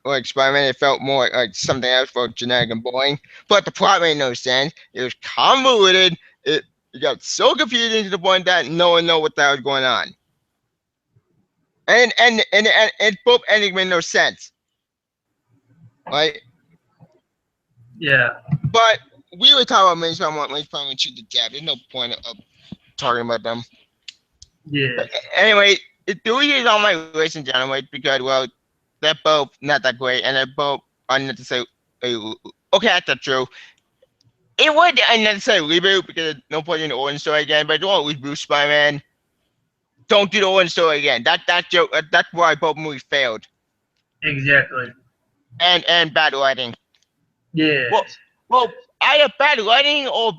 like Spider-Man. It felt more like something else, felt generic and boring. But the plot made no sense. It was convoluted. It got so confusing to the point that no one knew what the hell was going on. And both endings made no sense. Right? Yeah. But we were talking about Amazing Spider-Man 2 to death. There's no point of talking about them. Yeah. But anyway, The reason it's on my list in general is because, well, they're both not that great, and they're both unnecessary. Okay, that's not true. It would unnecessary reboot because no point in the origin story again, but don't reboot Spider-Man. Don't do the origin story again. That's why both movies failed. Exactly. And bad writing. Yes. Well, either bad writing or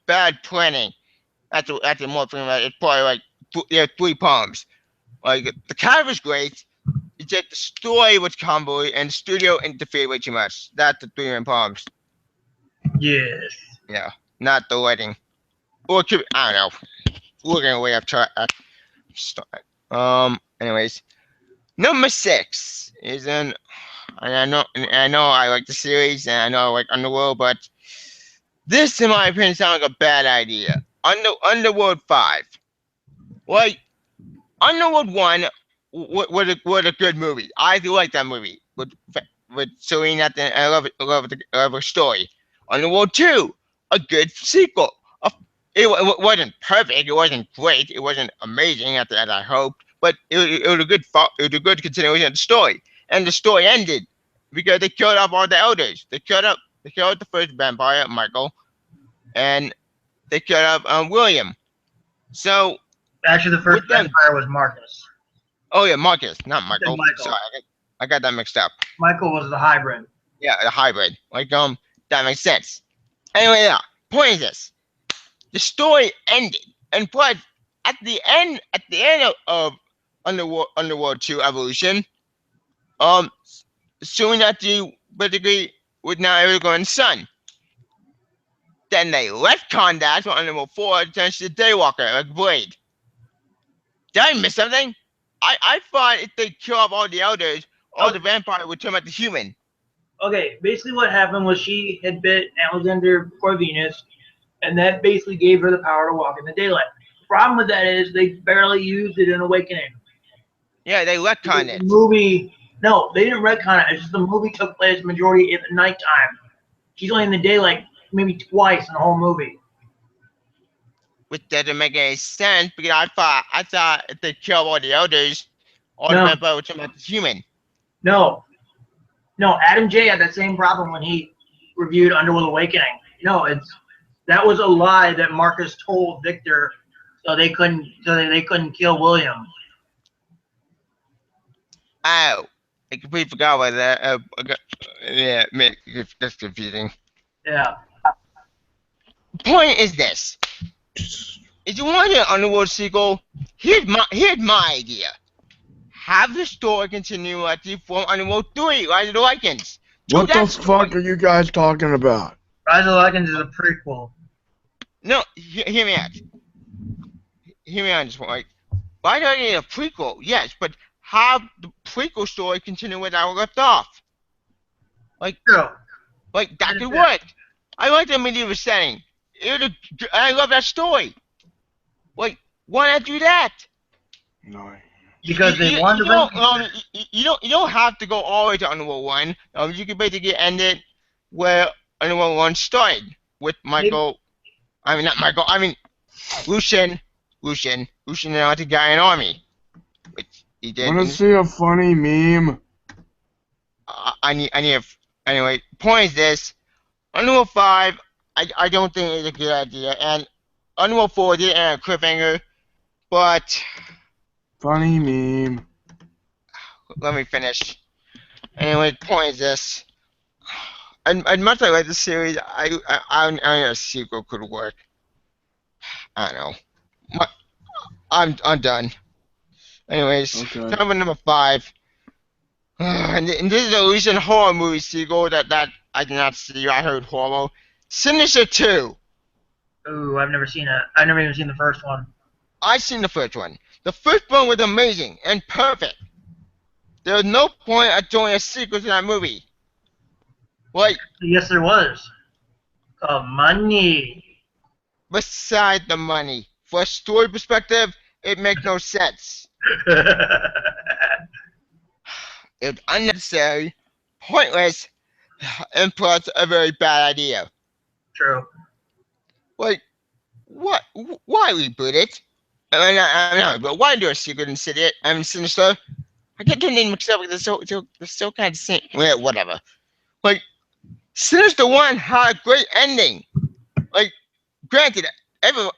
bad planning. That's a more thing. It's probably like 3 problems. Like the cast was great. It's just the story was convoluted and the studio interfered way too much. That's the 3 main problems. Yes. Yeah, not the writing. Or it could be, I don't know. We're gonna way up track. Anyways, number 6 is an. And I know I like the series, and I know I like Underworld, but this, in my opinion, sounds like a bad idea. Underworld 5. Like, Underworld 1 was a good movie. I do like that movie with Serene at the end. I love the story. Underworld 2, a good sequel. It wasn't perfect. It wasn't great. It wasn't amazing as I hoped, but it was a good continuation of the story. And the story ended because they killed off all the elders. They killed the first vampire, Michael, and they killed off William. So Actually, the first vampire was Marcus. Oh yeah, Marcus, not Michael. Michael. Sorry, I got that mixed up. Michael was the hybrid. Yeah, the hybrid. Like that makes sense. Anyway, yeah. Point is this: the story ended, and plus, at the end of Underworld 2 Evolution, assuming that you basically would not ever go in the sun. Then they retconned that for Underworld 4 to turn to the Daywalker, like Blade. Did I miss something? I thought if they kill off all the elders, all the vampire would turn back to human. Okay, basically what happened was she had bit Alexander Corvinus, and that basically gave her the power to walk in the daylight. The problem with that is they barely used it in Awakening. Yeah, they retconned it. The movie, no, they didn't retcon it. It's just the movie took place majority at the nighttime. She's only in the daylight maybe twice in the whole movie. Which doesn't make any sense because I thought if they kill all the elders, all the vampire would turn back to human. No, Adam J had that same problem when he reviewed Underworld Awakening. No, that was a lie that Marcus told Victor, so they couldn't kill William. Oh, I completely forgot about that. Yeah, that's confusing. Yeah. Point is this: if you want an Underworld sequel, here's my idea. Have the story continue at the form Underworld 3, Rise of the Lycans. What the fuck are you guys talking about? Rise of the Lycans is a prequel. No, hear me out. Hear me out on this point. Why do I need a prequel? Yes, but have the prequel story continue where I left off. Like that could work. I like the medieval setting. I love that story. Like, why not do that? No. Because they wanted to. You don't have to go all the way to Underworld 1. You can basically end it where Underworld 1 started with Michael. I mean, not Michael. I mean, Lucian, and the guy in army. Which he did. Wanna see a funny meme? Anyway, point is this: Underworld 5, I don't think it's a good idea, and Underworld 4 did end a cliffhanger, but. Funny meme. Let me finish. Anyway, the point is this: I'd much like this series. I a sequel could work. I don't know. I'm done. Anyways, okay. Time for number 5. And this is a recent horror movie sequel that I did not see. I heard horrible. Sinister 2. Ooh, I've never seen it. I've never even seen the first one. I've seen the first one. The first one was amazing and perfect. There was no point at doing a sequel to that movie. Like, yes, there was. Money. Besides the money, for a story perspective, it makes no sense. It was unnecessary, pointless, and plus a very bad idea. True. Like, what? Why reboot it? I know, but why do a secret and City? I mean, Sinister. I get the name mixed up because they're so kind of same. Well, whatever. Like, Sinister One had a great ending. Like, granted, everyone.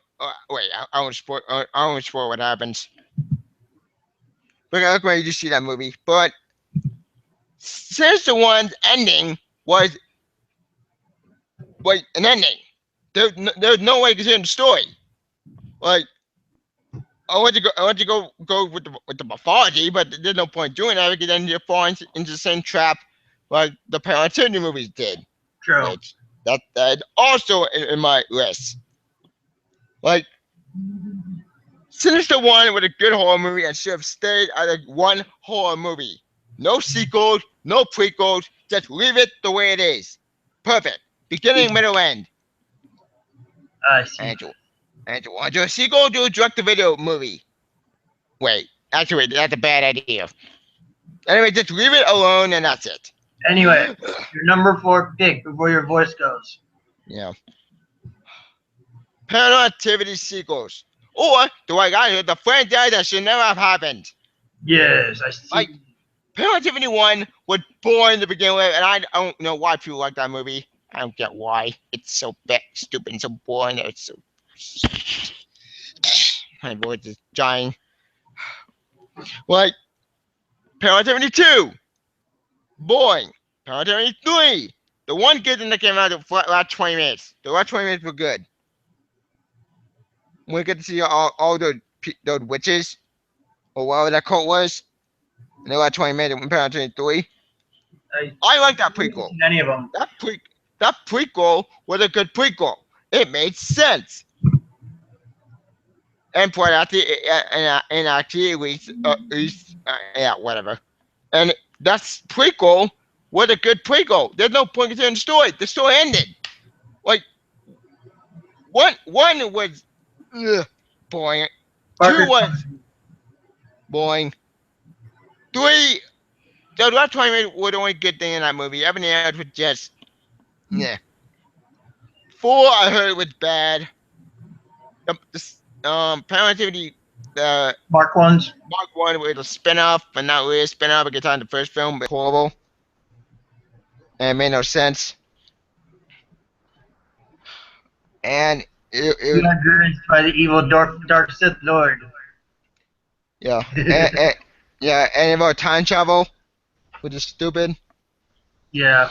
Wait, I won't spoil. I won't spoil what happens. Look when you just see that movie, but Sinister One's ending was like an ending. There's no way to continue the story. Like, I want to go with the mythology, but there's no point doing that because then you fall into the same trap like the Parentity movies did. True. Which that also in my list. Like, Sinister One was a good horror movie and should have stayed at one horror movie. No sequels, no prequels, just leave it the way it is. Perfect. Beginning, middle, end. I see. And you want to do a sequel, do a direct-to-video movie. Wait, actually, that's a bad idea. Anyway, just leave it alone and that's it. Anyway, your number 4 pick before your voice goes. Yeah. Paranormal Activity sequels. Or, the way I got here, the franchise that should never have happened. Yes, I see. Like, Paranormal Activity 1 was boring to begin with, and I don't know why people like that movie. I don't get why. It's so bad, stupid, and so boring. It's so... My voice is dying. Like, Paranormal Activity 2. Boring. Paranormal Activity 3. The one good thing that came out of the last 20 minutes. The last 20 minutes were good. We get to see all those witches, or whatever that cult was, in the last 20 minutes in Paranormal Activity 3. I like that prequel. Any of them. That prequel was a good prequel. It made sense. And for that, and actually, at least, yeah, whatever. And that's prequel was a good prequel. There's no point in the story. The story ended. Like, one was boring. 2 was boring. 3, the last 20 minutes were the only good thing in that movie. Everything else was just, yeah. 4, I heard was bad. Paranormal Activity, Mark 1s. Mark 1 was a spin-off, but not really a spin-off because it's on the first film, but horrible. And it made no sense. And it We got driven by the evil dark Sith Lord. yeah. And about time travel, which is stupid. Yeah.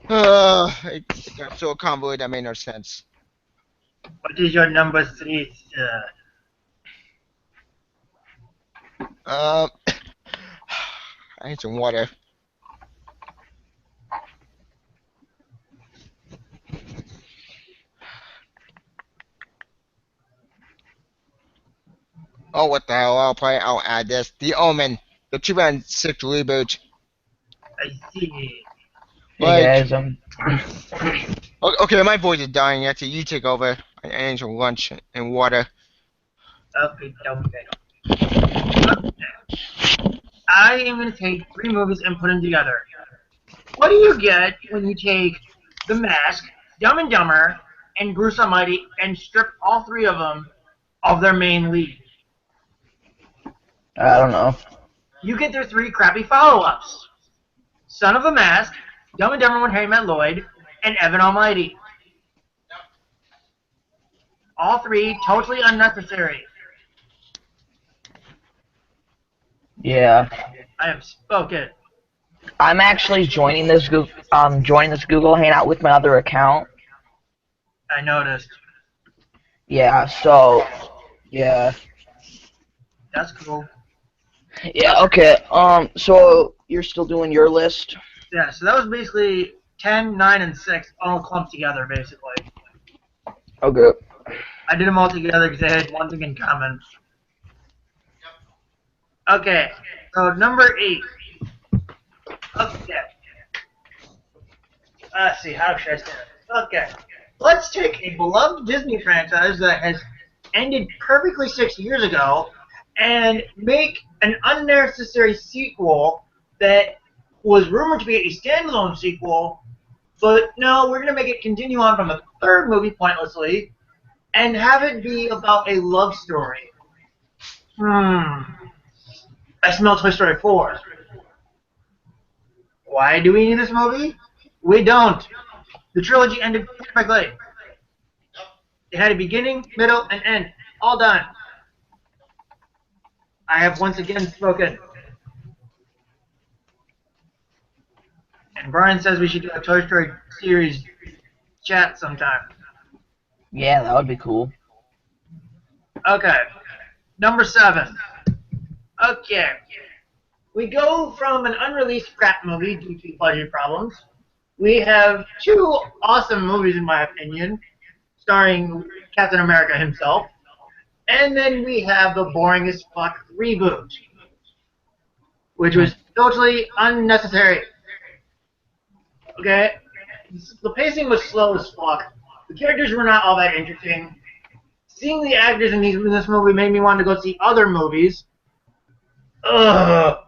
It got so convoluted that made no sense. What is your number 3, sir? I need some water. Oh, what the hell? I'll add this. The Omen, the 2006 reboot. I see. Like, Hey guys, okay, my voice is dying. Actually, you take over. I need some lunch and water. Okay. I am going to take 3 movies and put them together. What do you get when you take The Mask, Dumb and Dumber, and Bruce Almighty and strip all 3 of them of their main lead? I don't know. You get their 3 crappy follow-ups. Son of a Mask, Dumb and Dumber when Harry Met Lloyd, and Evan Almighty. All 3 totally unnecessary. Yeah, I have spoken. I'm actually joining this Google Hangout with my other account. I noticed. Yeah, so yeah. That's cool. Yeah, okay. So you're still doing your list? Yeah, so that was basically 10, 9, and 6 all clumped together, basically. Okay. I did them all together because they had one thing in common. Okay, so number 8. Okay. Let's see, how should I say this? Okay. Let's take a beloved Disney franchise that has ended perfectly 6 years ago and make an unnecessary sequel that was rumored to be a standalone sequel, but no, we're going to make it continue on from the 3rd movie pointlessly and have it be about a love story. I smell Toy Story 4. Why do we need this movie? We don't. The trilogy ended perfectly. It had a beginning, middle, and end. All done. I have once again spoken. And Brian says we should do a Toy Story series chat sometime. Yeah, that would be cool. Okay. Number 7. Okay. We go from an unreleased crap movie due to budget problems. We have 2 awesome movies, in my opinion, starring Captain America himself. And then we have the boring as fuck reboot, which was totally unnecessary. Okay? The pacing was slow as fuck. The characters were not all that interesting. Seeing the actors in this movie made me want to go see other movies. Ugh.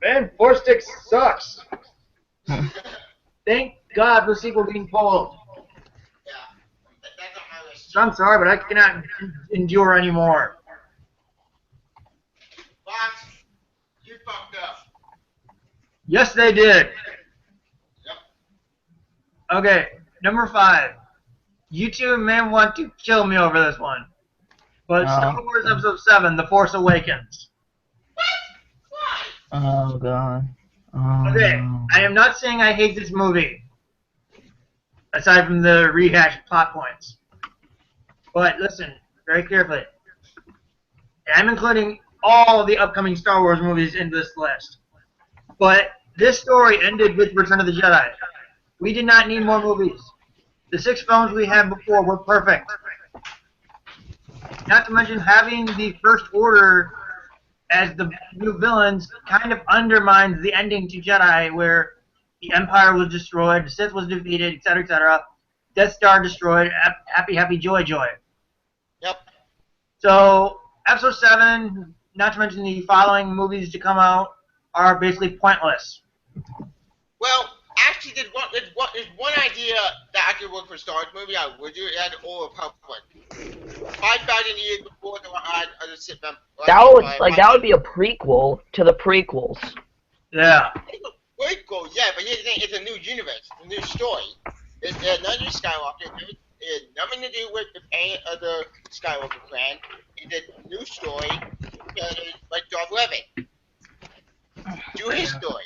Man, Four Sticks sucks. Thank God for the sequel being pulled. That's on my list. So I'm sorry, but I cannot endure anymore. Fox, you fucked up. Yes, they did. Yep. Okay, number 5. You two may want to kill me over this one. But Star Wars Episode 7, The Force Awakens. Oh god. Oh, Okay, no. I am not saying I hate this movie. Aside from the rehashed plot points. But listen, very carefully. I'm including all of the upcoming Star Wars movies in this list. But this story ended with Return of the Jedi. We did not need more movies. The 6 films we had before were perfect. Not to mention having the First Order as the new villains kind of undermines the ending to Jedi, where the Empire was destroyed, the Sith was defeated, etc., etc. Death Star destroyed, happy, happy, joy, joy. Yep. So, Episode 7, not to mention the following movies to come out, are basically pointless. Well, actually, there's one idea that I could work for Star Wars movie. I would do it at the Old Republic. 5,000 years before the Sith. That would be a prequel to the prequels. Yeah. It's cool, yeah, but here's the thing: it's a new universe, it's a new story. There's another Skywalker. It has nothing to do with any of the Skywalker clan. It's a new story. Like Darth Revan. Do his story.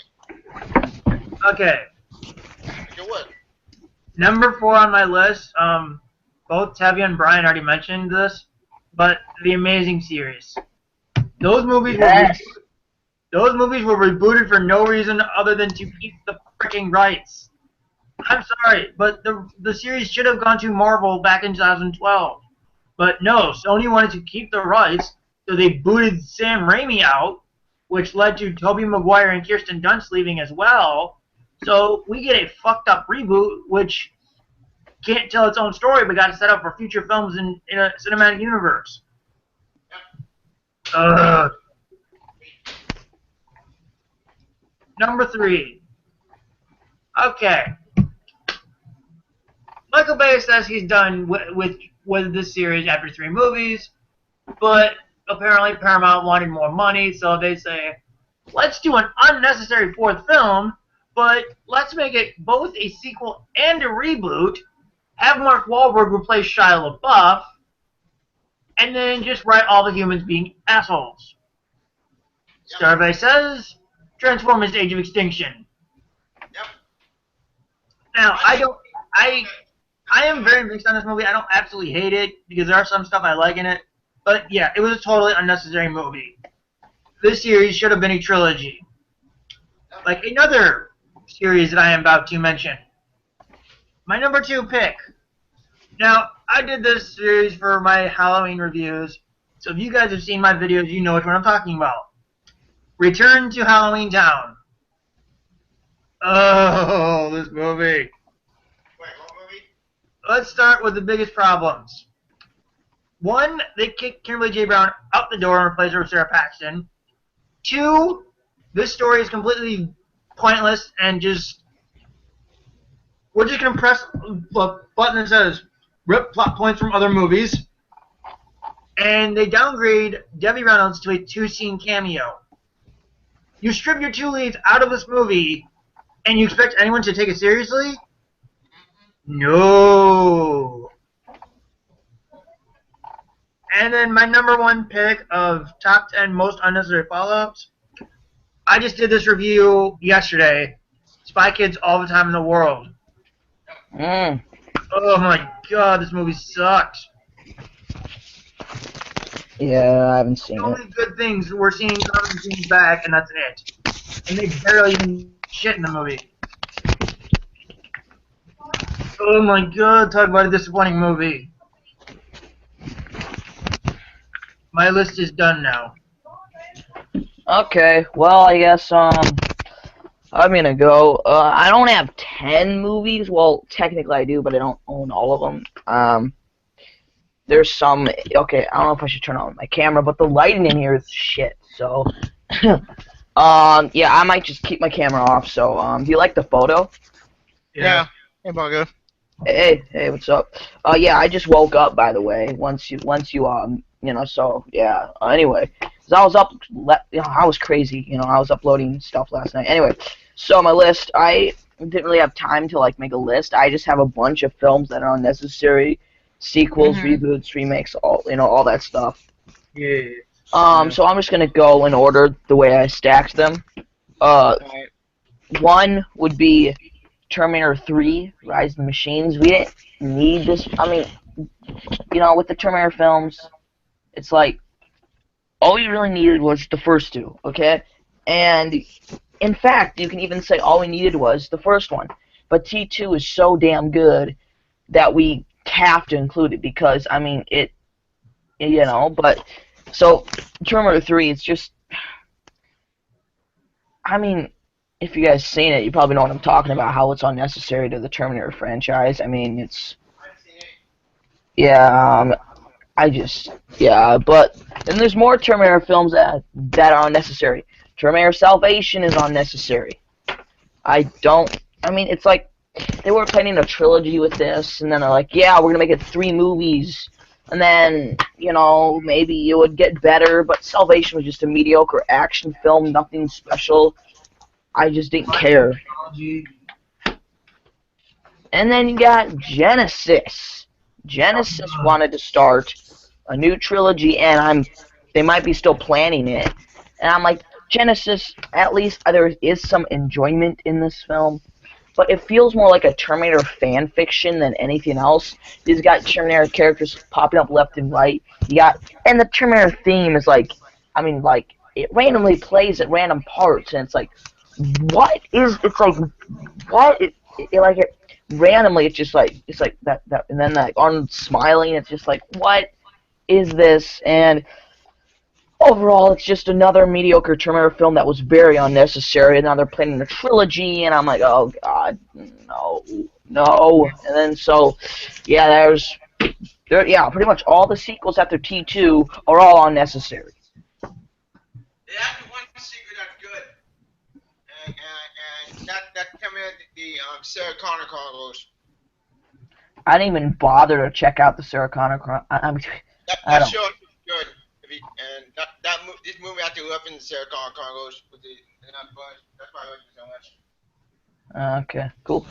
Okay. It would. Number 4 on my list, both Tevye and Brian already mentioned this, but the Amazing series. Those movies were rebooted for no reason other than to keep the freaking rights. I'm sorry, but the series should have gone to Marvel back in 2012. But no, Sony wanted to keep the rights, so they booted Sam Raimi out, which led to Tobey Maguire and Kirsten Dunst leaving as well. So we get a fucked up reboot, which can't tell its own story, but got to set up for future films in a cinematic universe. Number 3. Okay. Michael Bay says he's done with this series after 3 movies, but apparently Paramount wanted more money, so they say, let's do an unnecessary 4th film, but let's make it both a sequel and a reboot, have Mark Wahlberg replace Shia LaBeouf, and then just write all the humans being assholes. Survey says, Transformers Age of Extinction. Yep. Now, I am very mixed on this movie. I don't absolutely hate it, because there are some stuff I like in it. But yeah, it was a totally unnecessary movie. This series should have been a trilogy. Like another series that I am about to mention. My number 2 pick. Now, I did this series for my Halloween reviews, so if you guys have seen my videos, you know which one I'm talking about. Return to Halloween Town. Oh, this movie. Wait, what movie? Let's start with the biggest problems. 1, they kicked Kimberly J. Brown out the door and replaced her with Sarah Paxton. 2, this story is completely pointless and just... We're just going to press a button that says, rip plot points from other movies. and they downgrade Debbie Reynolds to a 2-scene cameo. You strip your 2 leads out of this movie, and you expect anyone to take it seriously? No. And then my number 1 pick of top 10 most unnecessary follow-ups. I just did this review yesterday. Spy Kids All the Time in the World. Oh my god, this movie sucks. Yeah, I haven't seen The it. only good things we're seeing Carmen Jean's back, and that's it. And they barely even shit in the movie. Oh my god, talk about a disappointing movie. My list is done now. Okay, well, I guess, I'm gonna go. I don't have 10 movies. Well, technically I do, but I don't own all of them. There's some, okay, I don't know if I should turn on my camera, but the lighting in here is shit, so, yeah, I might just keep my camera off, so, do you like the photo? Yeah. Hey, Bugger. Hey, what's up? Yeah, I just woke up, by the way, once you, so, yeah, anyway, 'cause I was up, I was crazy, I was uploading stuff last night. Anyway, so my list, I didn't really have time to, make a list. I just have a bunch of films that are unnecessary, sequels, reboots, remakes, all that stuff. Yeah. So I'm just gonna go in order the way I stacked them. Alright. 1 would be Terminator 3, Rise of the Machines. We didn't need this. I mean, with the Terminator films, it's like, all we really needed was the first 2, okay? And, in fact, you can even say all we needed was the first one. But T2 is so damn good that we have to include it because, I mean, but, so, Terminator 3, it's just, I mean, if you guys seen it, you probably know what I'm talking about, how it's unnecessary to the Terminator franchise. I mean, it's, yeah, but, and there's more Terminator films that are unnecessary. Terminator Salvation is unnecessary. I mean, it's like, they were planning a trilogy with this, and then they're like, yeah, we're gonna make it 3 movies, and then, maybe it would get better, but Salvation was just a mediocre action film, nothing special. I just didn't care. And then you got Genesis. Genesis wanted to start a new trilogy, and they might be still planning it. And I'm like, Genesis, at least there is some enjoyment in this film. But it feels more like a Terminator fan fiction than anything else. You've got Terminator characters popping up left and right. And the Terminator theme is like, I mean, like, it randomly plays at random parts, and it's like, randomly, it's just like, that, and then like, on smiling, it's just like, what is this? And overall, it's just another mediocre Terminator film that was very unnecessary, and now they're planning a trilogy, and I'm like, oh god, no. And then, so, yeah, pretty much all the sequels after T2 are all unnecessary. They have one secret that's good, and that coming out the Sarah Connor Chronicles. I didn't even bother to check out the Sarah Connor Chronicles. That show is good. And this movie I have to live in the Sarah Connor Chronicles with that's why I like it so much. Okay, cool.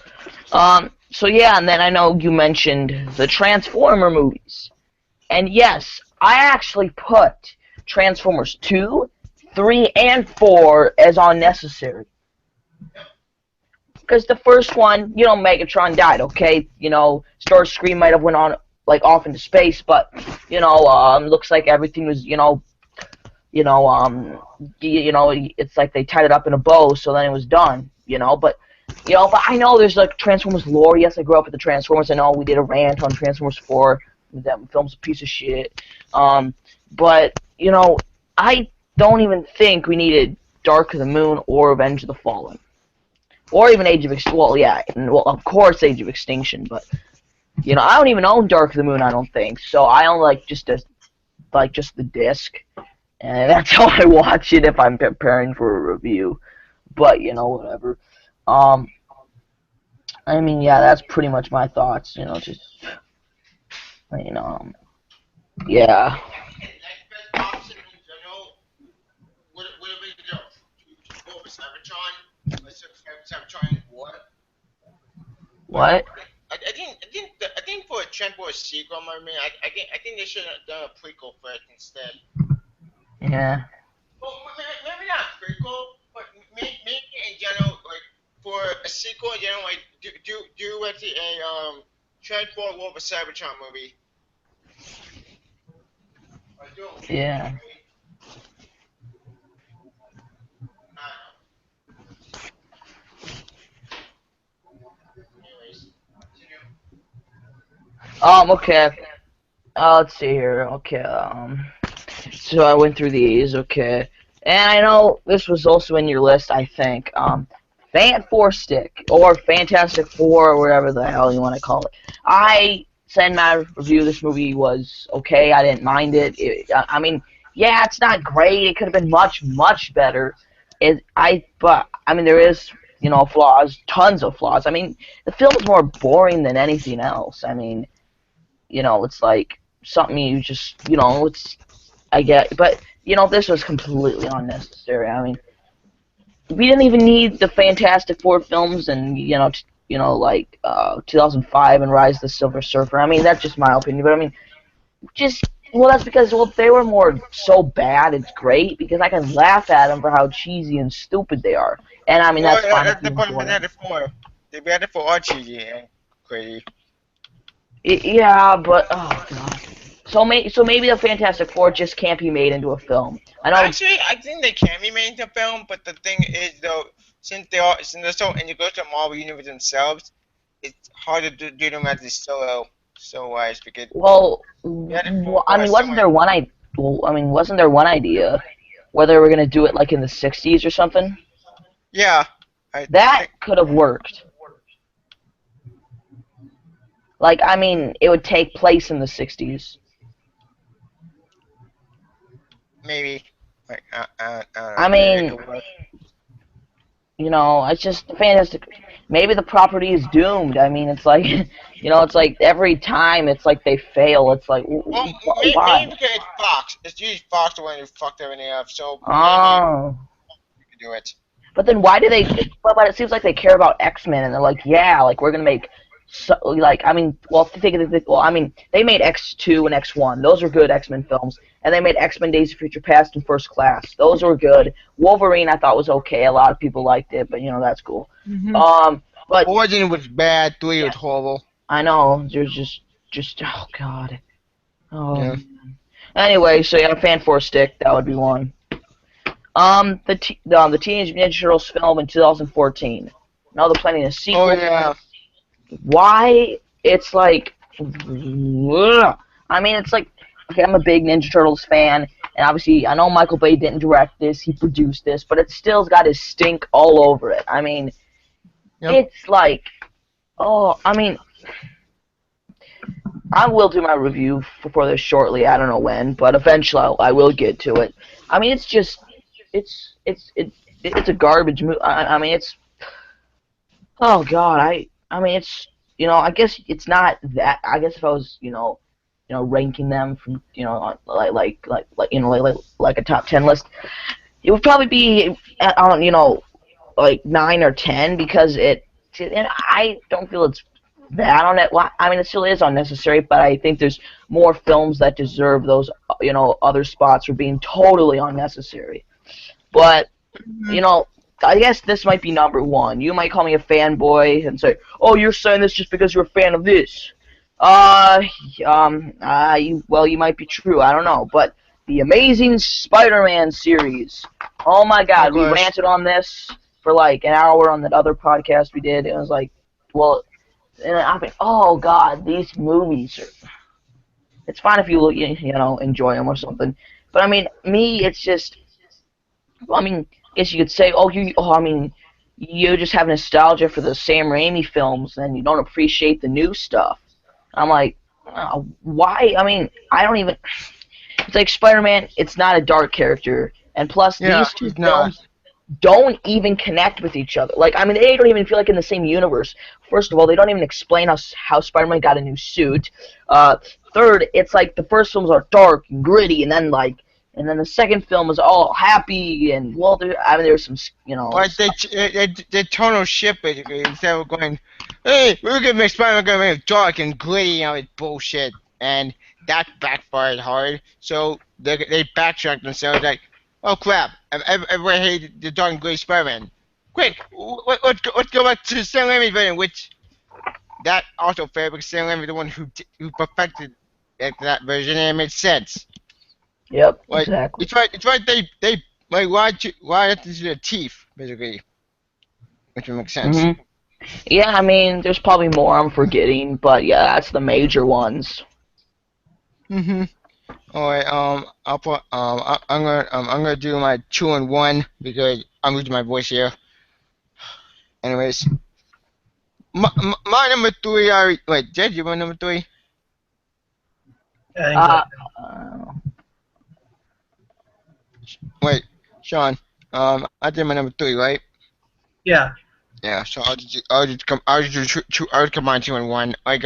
So yeah, and then I know you mentioned the Transformer movies. And yes, I actually put Transformers 2, 3, and 4 as unnecessary. Because the first one, Megatron died, okay? Starscream might have went on, off into space, but, looks like everything was, it's like they tied it up in a bow, so then it was done, but I know there's, Transformers lore. Yes, I grew up with the Transformers. I know we did a rant on Transformers 4. That film's a piece of shit. But, I don't even think we needed Dark of the Moon or Revenge of the Fallen. Or even Age of Extinction. Well, yeah, of course Age of Extinction, but, I don't even own Dark of the Moon, I don't think. So I own, just the disc. And that's how I watch it if I'm preparing for a review. But, whatever. I mean, yeah, that's pretty much my thoughts, Yeah. Like best option in general would have been to go with Cybertron, but Cybertron War. But What? I think for a trend for a sequel, I think they should have done a prequel for it instead. Yeah. Well, maybe not prequel, but maybe in general, like for a sequel in general, like do like a Transport War for Cybertron movie. Or do a weekly Yeah. movie. I don't know. Anyways, continue. Okay. Let's see here. Okay. So I went through these. Okay. And I know this was also in your list. I think. Fan Four Stick or Fantastic Four or whatever the hell you want to call it. I said my review of this movie was okay. I didn't mind it. I mean, yeah, it's not great. It could have been much, much better. But I mean, there is, flaws, tons of flaws. I mean, the film is more boring than anything else. I mean, it's like something you just, I get, but this was completely unnecessary. I mean, we didn't even need the Fantastic Four films and like 2005 and Rise of the Silver Surfer. I mean, that's just my opinion, but I mean, just that's because they were more so bad it's great because I can laugh at them for how cheesy and stupid they are, and I mean Well, that's fine if that's you the point of enjoy them. Banana 4. They better for Archie and crazy. Yeah, but oh god. So maybe the Fantastic Four just can't be made into a film. I know. Actually, I think they can be made into film, but the thing is though, since they're so integrated to the Marvel universe themselves, it's hard to do them as a solo wise because Banana 4 I mean, has so wasn't much. there one I? Well, I mean, wasn't there one idea where they were gonna do it like in the '60s or something? Yeah, I That think could have worked. Like, I mean, it would take place in the '60s. maybe. Like, I don't know. I Maybe it mean, could work. it's just fantastic. Maybe the property is doomed. I mean, it's like, it's like every time it's like they fail. It's like, Well, why? maybe because it's Fox. It's usually Fox the one who fucked everything up. So maybe Oh. you could do it. But then why do they? But it seems like they care about X-Men, and they're like, yeah, like we're gonna make, like I mean, well, think of it. Well, I mean, they made X2 and X1. Those were good X-Men films, and they made X-Men: Days of Future Past and First Class. Those were good. Wolverine, I thought was okay. A lot of people liked it, but that's cool. But Origin was bad. 3 was horrible. I know there's just oh god. Yeah. Anyway, so yeah, Fan Four Stick, that would be one. The Teenage Ninja Turtles film in 2014. Now they're planning a sequel. Oh yeah. Why? It's like, ugh. I mean, it's like, okay, I'm a big Ninja Turtles fan, and obviously, I know Michael Bay didn't direct this, he produced this, but it still's got his stink all over it. I mean, Yep. it's like, oh, I mean, I will do my review for this shortly. I don't know when, but eventually I will get to it. I mean, it's just, it's a garbage movie. I mean, it's, oh God, I mean, it's, I guess it's not that. I guess if I was, ranking them from, like a top 10 list, it would probably be on, like 9 or 10 because and I don't feel it's that on it. Well, I mean, it still is unnecessary, but I think there's more films that deserve those, other spots for being totally unnecessary. But, you know, I guess this might be number one. You might call me a fanboy and say, "Oh, you're saying this just because you're a fan of this." You might be true. I don't know, but the Amazing Spider-Man series. Oh my Of God, we course. ranted on this for like an hour on that other podcast we did. It was like, well, and I mean, oh God, these movies are. It's fine if you enjoy them or something, but I mean, me, it's just. I mean, I guess you could say, I mean, you just have nostalgia for the Sam Raimi films, and you don't appreciate the new stuff. I'm like, why? I mean, I don't even. It's like Spider-Man. It's not a dark character, and plus, Yeah, these two he's not. films don't even connect with each other. Like, I mean, they don't even feel like in the same universe. First of all, they don't even explain how Spider-Man got a new suit. third, it's like the first films are dark and gritty, and then the second film is all happy and well, there's some, But they tonal shift basically instead of going, hey, we're gonna make Spider-Man gonna make it dark and gritty, it's bullshit, and that backfired hard. So they backtracked themselves like, oh crap, everybody hated the dark and gritty Spider-Man. Quick, let's go back to Sam Raimi's version, which that also fair because Sam Raimi is the one who perfected that version, and it made sense. Yep, Like, exactly. It's right. They like why have to do their teeth basically, which would make sense. Yeah, I mean, there's probably more I'm forgetting, but yeah, that's the major ones. All right. I'll put. I'm gonna do my 2 and 1 because I'm losing my voice here. Anyways, my number 3. Wait, Jed, you want number 3? I think so. Wait, Sean. I did my number 3, right? Yeah. Yeah. So I'll just combine 2 and 1. Like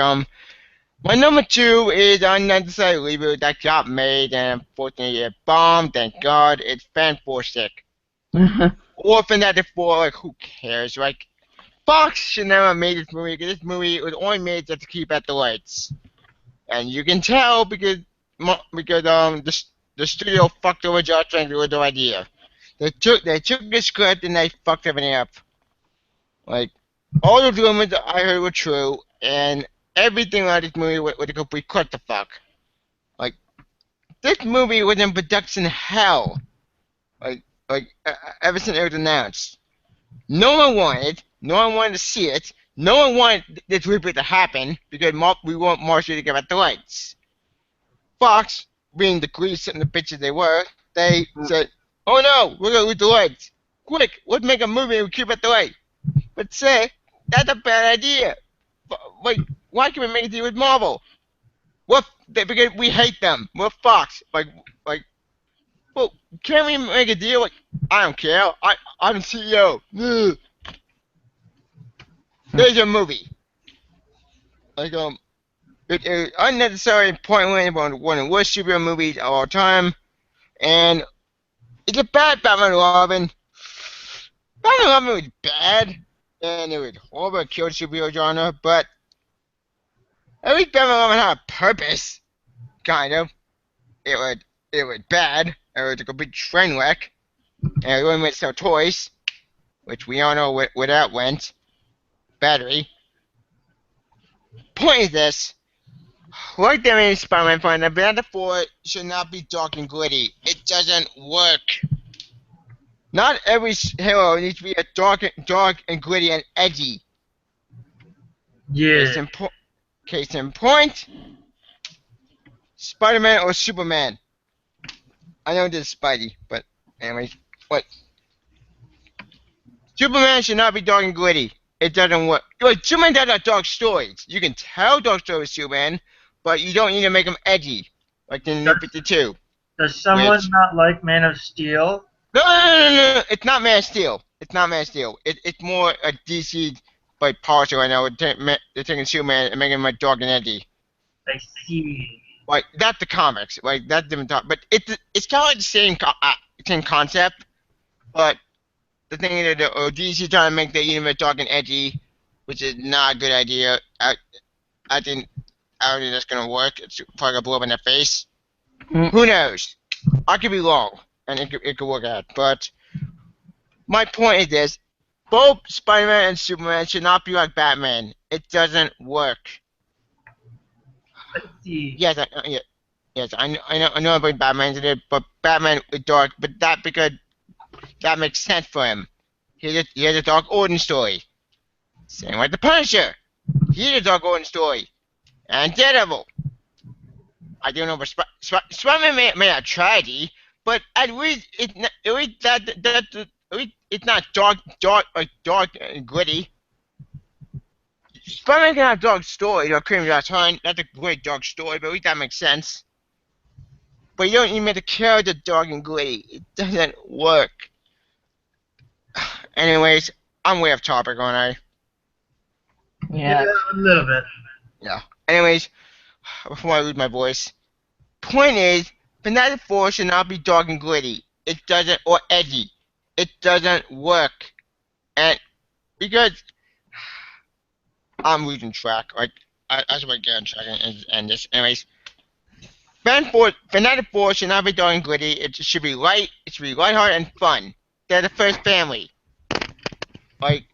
my number 2 is unnecessary reboot that got made and unfortunately it bombed. Thank God. It's Fantastic. Orphan at the 4. Like who cares? Like Fox should never have made this movie because this movie was only made just to keep at the lights, and you can tell because the studio fucked over Josh Trank with the idea. They took the script and they fucked everything up. Like all the rumors that I heard were true, and everything about this movie was a complete clusterfuck. Like this movie was in production hell. Ever since it was announced, no one wanted to see it. No one wanted this reboot to happen because we want Marshall to give out the rights. Fox, being the grease and the bitches they were, they said, "Oh no, we're gonna lose the rights. Quick, let's make a movie and keep it the right." But say that's a bad idea. Like, why can't we make a deal with Marvel? Because we hate them. We're Fox. Well, can't we make a deal? Like, I don't care. I'm the CEO. Ugh. There's your movie. Like, it unnecessary and pointless, one of the worst superhero movies of all time, and it's a bad Batman and Robin. Batman and Robin was bad, and it was horrible, it killed superhero genre, but at least Batman and Robin had a purpose, kind of. It was bad, it was a complete train wreck, and it only went to sell toys, which we all know where that went. Battery. Point is this. Like the main Spider-Man film, the Band of 4 should not be dark and gritty. It doesn't work. Not every hero needs to be a dark and gritty and edgy. Yeah. Case in point, Spider-Man or Superman. I know this is Spidey, but anyways, what? Superman should not be dark and gritty. It doesn't work. Like, Superman does have dark stories. You can tell dark stories with Superman, but you don't need to make them edgy, like in New 52. Does someone not like Man of Steel? No. It's not Man of Steel. It's not Man of Steel. It's more a DC like partial right now. They're taking Superman and making him like dark and edgy. I see. Like that's the comics. Like that's different talk. But it's kind of like the same concept. But the thing is that DC trying to make the universe dark and edgy, which is not a good idea. I don't think that's gonna work. It's probably gonna blow up in their face. Who knows? I could be wrong, and it could work out. But my point is this: both Spider-Man and Superman should not be like Batman. It doesn't work. Let's see. Yes, I know about Batman today, but Batman is dark. But that because that makes sense for him. He has a dark origin story. Same like the Punisher. He has a dark origin story. And Daredevil. I don't know, but Spider-Man may have tragedy, but at least it's not dark and gritty. Spider-Man can have dark story or Cream That's a great dark story, but at least that makes sense. But you don't even make the character dark and gritty. It doesn't work. Anyways, I'm way off topic, aren't I? Yeah. A little bit. Yeah. Anyways, before I lose my voice. Point is, Fantastic Four should not be dark and gritty. It doesn't, or edgy. It doesn't work. And because I'm losing track, like I should get on track and end this. Anyways, Fantastic Four should not be dark and gritty. It should be light. It should be lighthearted and fun. They're the first family. Like,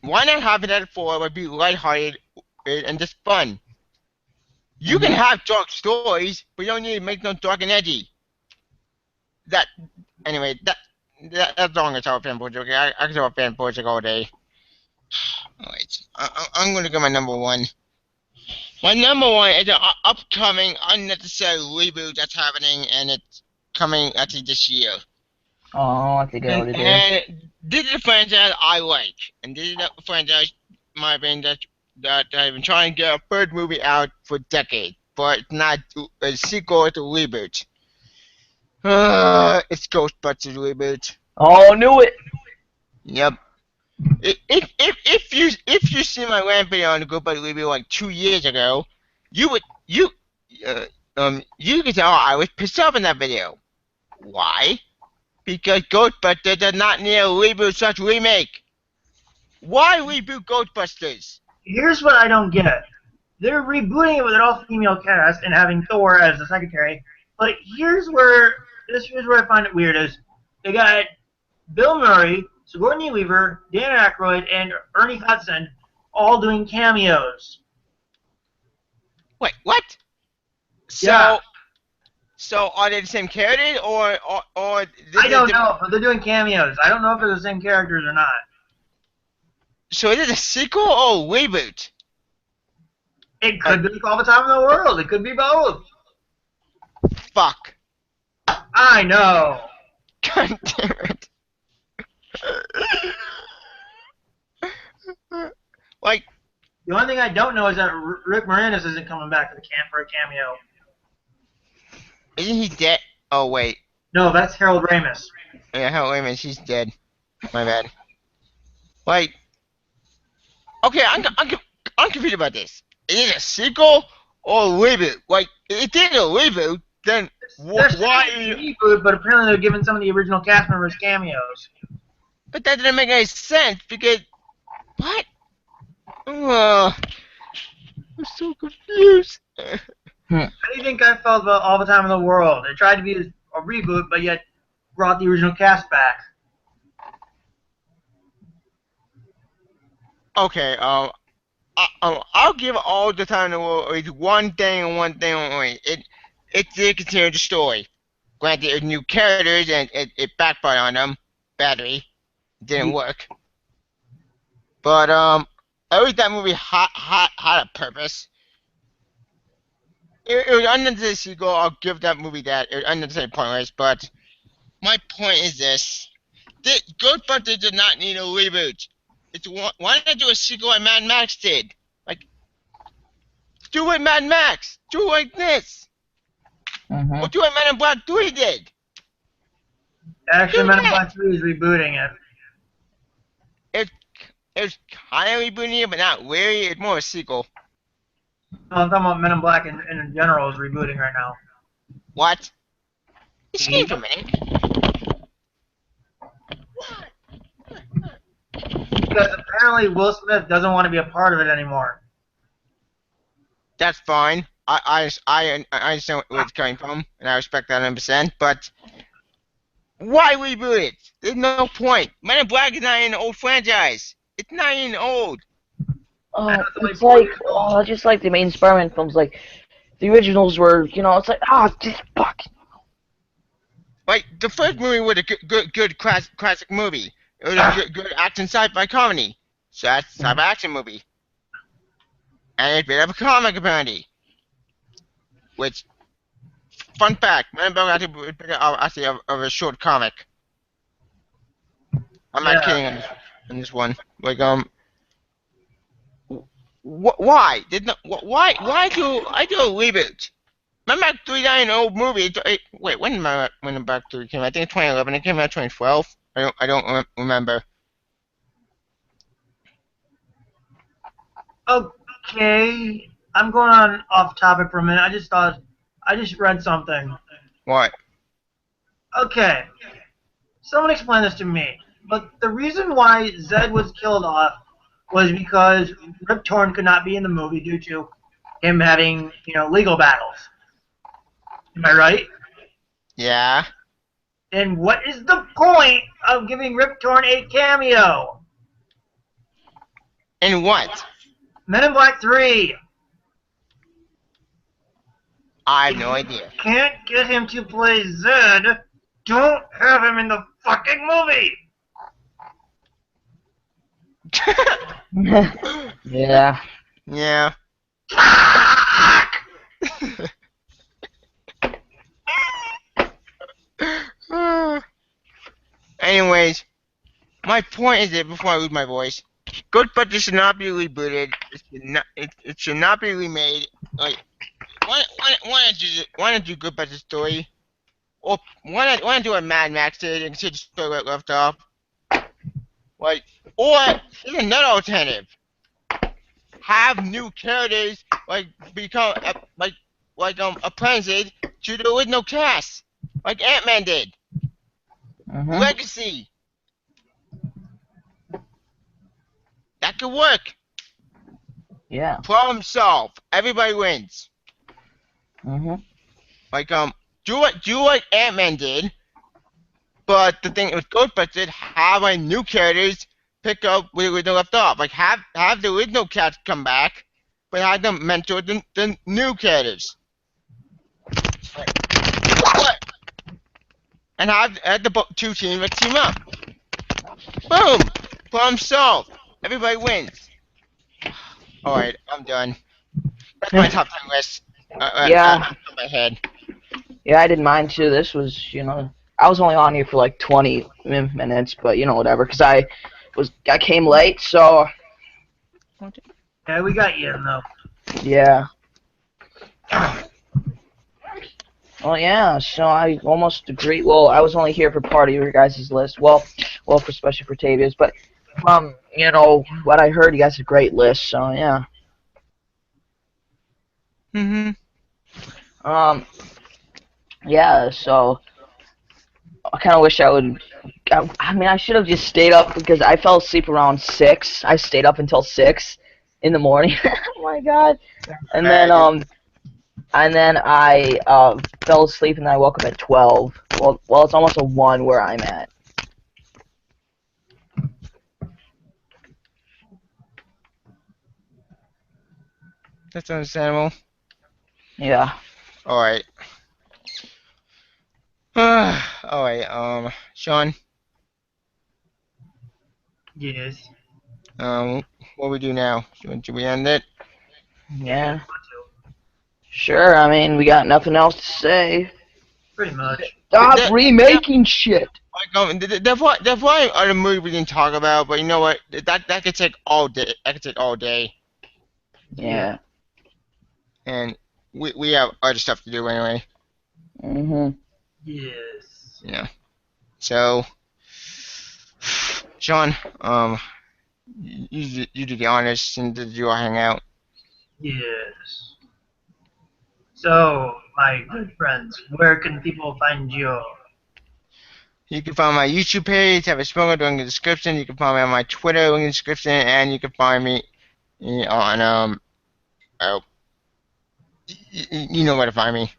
why not have Fantastic Four but be lighthearted and just fun? You can have dark stories, but you don't need to make them dark and edgy. Anyway, that's all I'm gonna talk about fanboy joke. I can talk about fanboy joke all day. Alright, I'm gonna go my number one. My number one is an upcoming unnecessary reboot that's happening, and it's coming actually this year. Oh, I think I already did. And this is a franchise I like, and this is a franchise, in my opinion, that I've been trying to get a third movie out for decades, but it's not a sequel, it's a reboot. It's Ghostbusters reboot. Oh, knew it. Yep. If you see my rant video on the Ghostbusters reboot like 2 years ago, you could tell I was pissed off in that video. Why? Because Ghostbusters does not need a reboot such remake. Why reboot Ghostbusters? Here's what I don't get. They're rebooting it with an all-female cast and having Thor as the secretary. But here's where I find it weird is they got Bill Murray, Sigourney Weaver, Dan Aykroyd, and Ernie Hudson all doing cameos. Wait, what? Yeah. So are they the same characters or I don't know, but they're doing cameos. I don't know if they're the same characters or not. So is it a sequel or a reboot? It could be All the Time in the World. It could be both. Fuck. I know. God damn it. Like, the only thing I don't know is that Rick Moranis isn't coming back to the camp for a cameo. Isn't he dead? Oh wait. No, that's Harold Ramis. Yeah, Harold Ramis, he's dead. My bad. Like, okay, I'm confused about this. Is it a sequel or a reboot? Like, if it's a reboot, then why? Reboot, but apparently they're giving some of the original cast members cameos. But that didn't make any sense because what? I'm so confused. How do you think I felt about All the Time in the World? They tried to be a reboot, but yet brought the original cast back. Okay, I'll give All the Time in the World one thing and one thing only. It did continue the story. Granted, it was new characters and it backfired on them. Battery didn't work. But at least that movie had a purpose. It was unnecessary sequel. I'll give that movie that. It was unnecessary pointless. But my point is this: Ghostbusters did not need a reboot. Why not do a sequel like Mad Max did? Like, do what Mad Max. Do it like this. Or do what Men in Black 3 did. Actually, Men in Black 3 is rebooting it. It's kind of rebooting it, but not really. It's more a sequel. No, I'm talking about Men in Black in general is rebooting right now. What? Excuse me a minute. Because apparently Will Smith doesn't want to be a part of it anymore. That's fine. I understand where it's coming from, and I respect that 100%. But why reboot it? There's no point. Men in Black is not an old franchise. It's not even old. It's like, just like the main Spider-Man films, like, the originals were, it's like, just fuck. Like, the first movie was a good classic movie. It was a good action sci-fi comedy. So that's a sci-fi action movie. And it's a bit of a comic, apparently. Which, fun fact, Man in Black actually of a short comic. I'm not kidding on this one. Like, why? Why do a reboot? Man in Black 3 is an old movie. Wait, when did Man in Black 3 came out? I think 2011. It came out 2012. I don't remember. Okay. I'm going on off topic for a minute. I just read something. What? Okay, someone explain this to me. But the reason why Zed was killed off was because Rip Torn could not be in the movie due to him having, legal battles. Am I right? Yeah. Then what is the point of giving Rip Torn a cameo? And what? Men in Black 3. I have no idea. Can't get him to play Zed. Don't have him in the fucking movie. Yeah. Yeah. Anyways, my point is that before I lose my voice, Ghostbusters should not be rebooted. It should not be remade. Like, why not do Ghostbusters story? Or why not do what Mad Max did and see the story where it left off? Like, or here's another alternative. Have new characters become apprentices to the original cast, like Ant-Man did. Legacy. That could work. Yeah. Problem solved. Everybody wins. Like do what Ant-Man did, but the thing with Ghostbusters, have new characters pick up where they left off. Like have the original cast come back, but have them mentor the new characters. What? And have the two teams team up. Boom! Problem solved. Everybody wins. Alright, I'm done. That's my top 10 list. Yeah. Off my head. Yeah, I did mine too. This was, I was only on here for like 20 minutes, but whatever, because I came late, so. Yeah, we got you though. Yeah. Well, yeah. So I almost agree. Well, I was only here for part of your guys' list. Well, for especially for Tavia's, but what I heard, you guys had a great list. So yeah. Yeah. So I kind of wish I would. I mean, I should have just stayed up because I fell asleep around 6. I stayed up until 6 in the morning. Oh my god! And then I fell asleep and then I woke up at 12. Well, it's almost a 1 where I'm at. That's understandable. Yeah. Alright. Alright, Sean. Yes. What we do now? Should we end it? Yeah. Sure. I mean, we got nothing else to say. Pretty much. Stop remaking shit. Like there's probably other movies we didn't talk about, but you know what? That could take all day. That could take all day. Yeah. And we have other stuff to do anyway. Yes. Yeah. So, Sean, you do the honors and did you all hang out? Yes. So, my good friends, where can people find you? You can find my YouTube page, have a smoker in the description. You can find me on my Twitter in the description, and you can find me on you know where to find me.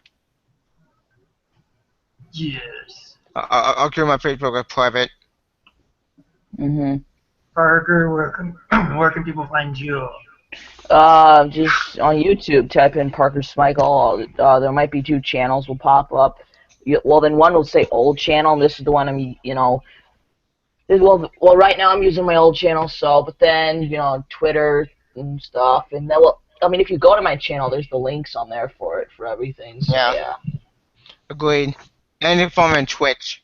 Yes. I'll keep my Facebook private. Parker, where can people find you? Just on YouTube, type in Parker Smikle. There might be 2 channels will pop up. Well, then one will say old channel, and this is the one I'm, well, right now I'm using my old channel, so, but then, Twitter and stuff, and then, if you go to my channel, there's the links on there for it, for everything, so, yeah. Agreed. And if I'm on Twitch.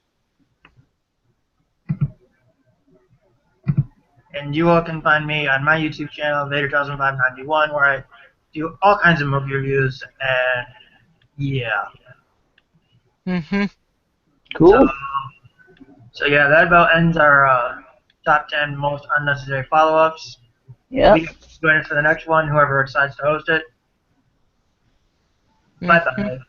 And you all can find me on my YouTube channel, Vader1591, where I do all kinds of movie reviews, and yeah. Cool. So yeah, that about ends our top 10 most unnecessary follow-ups. Yeah. We join us for the next one, whoever decides to host it. Bye bye.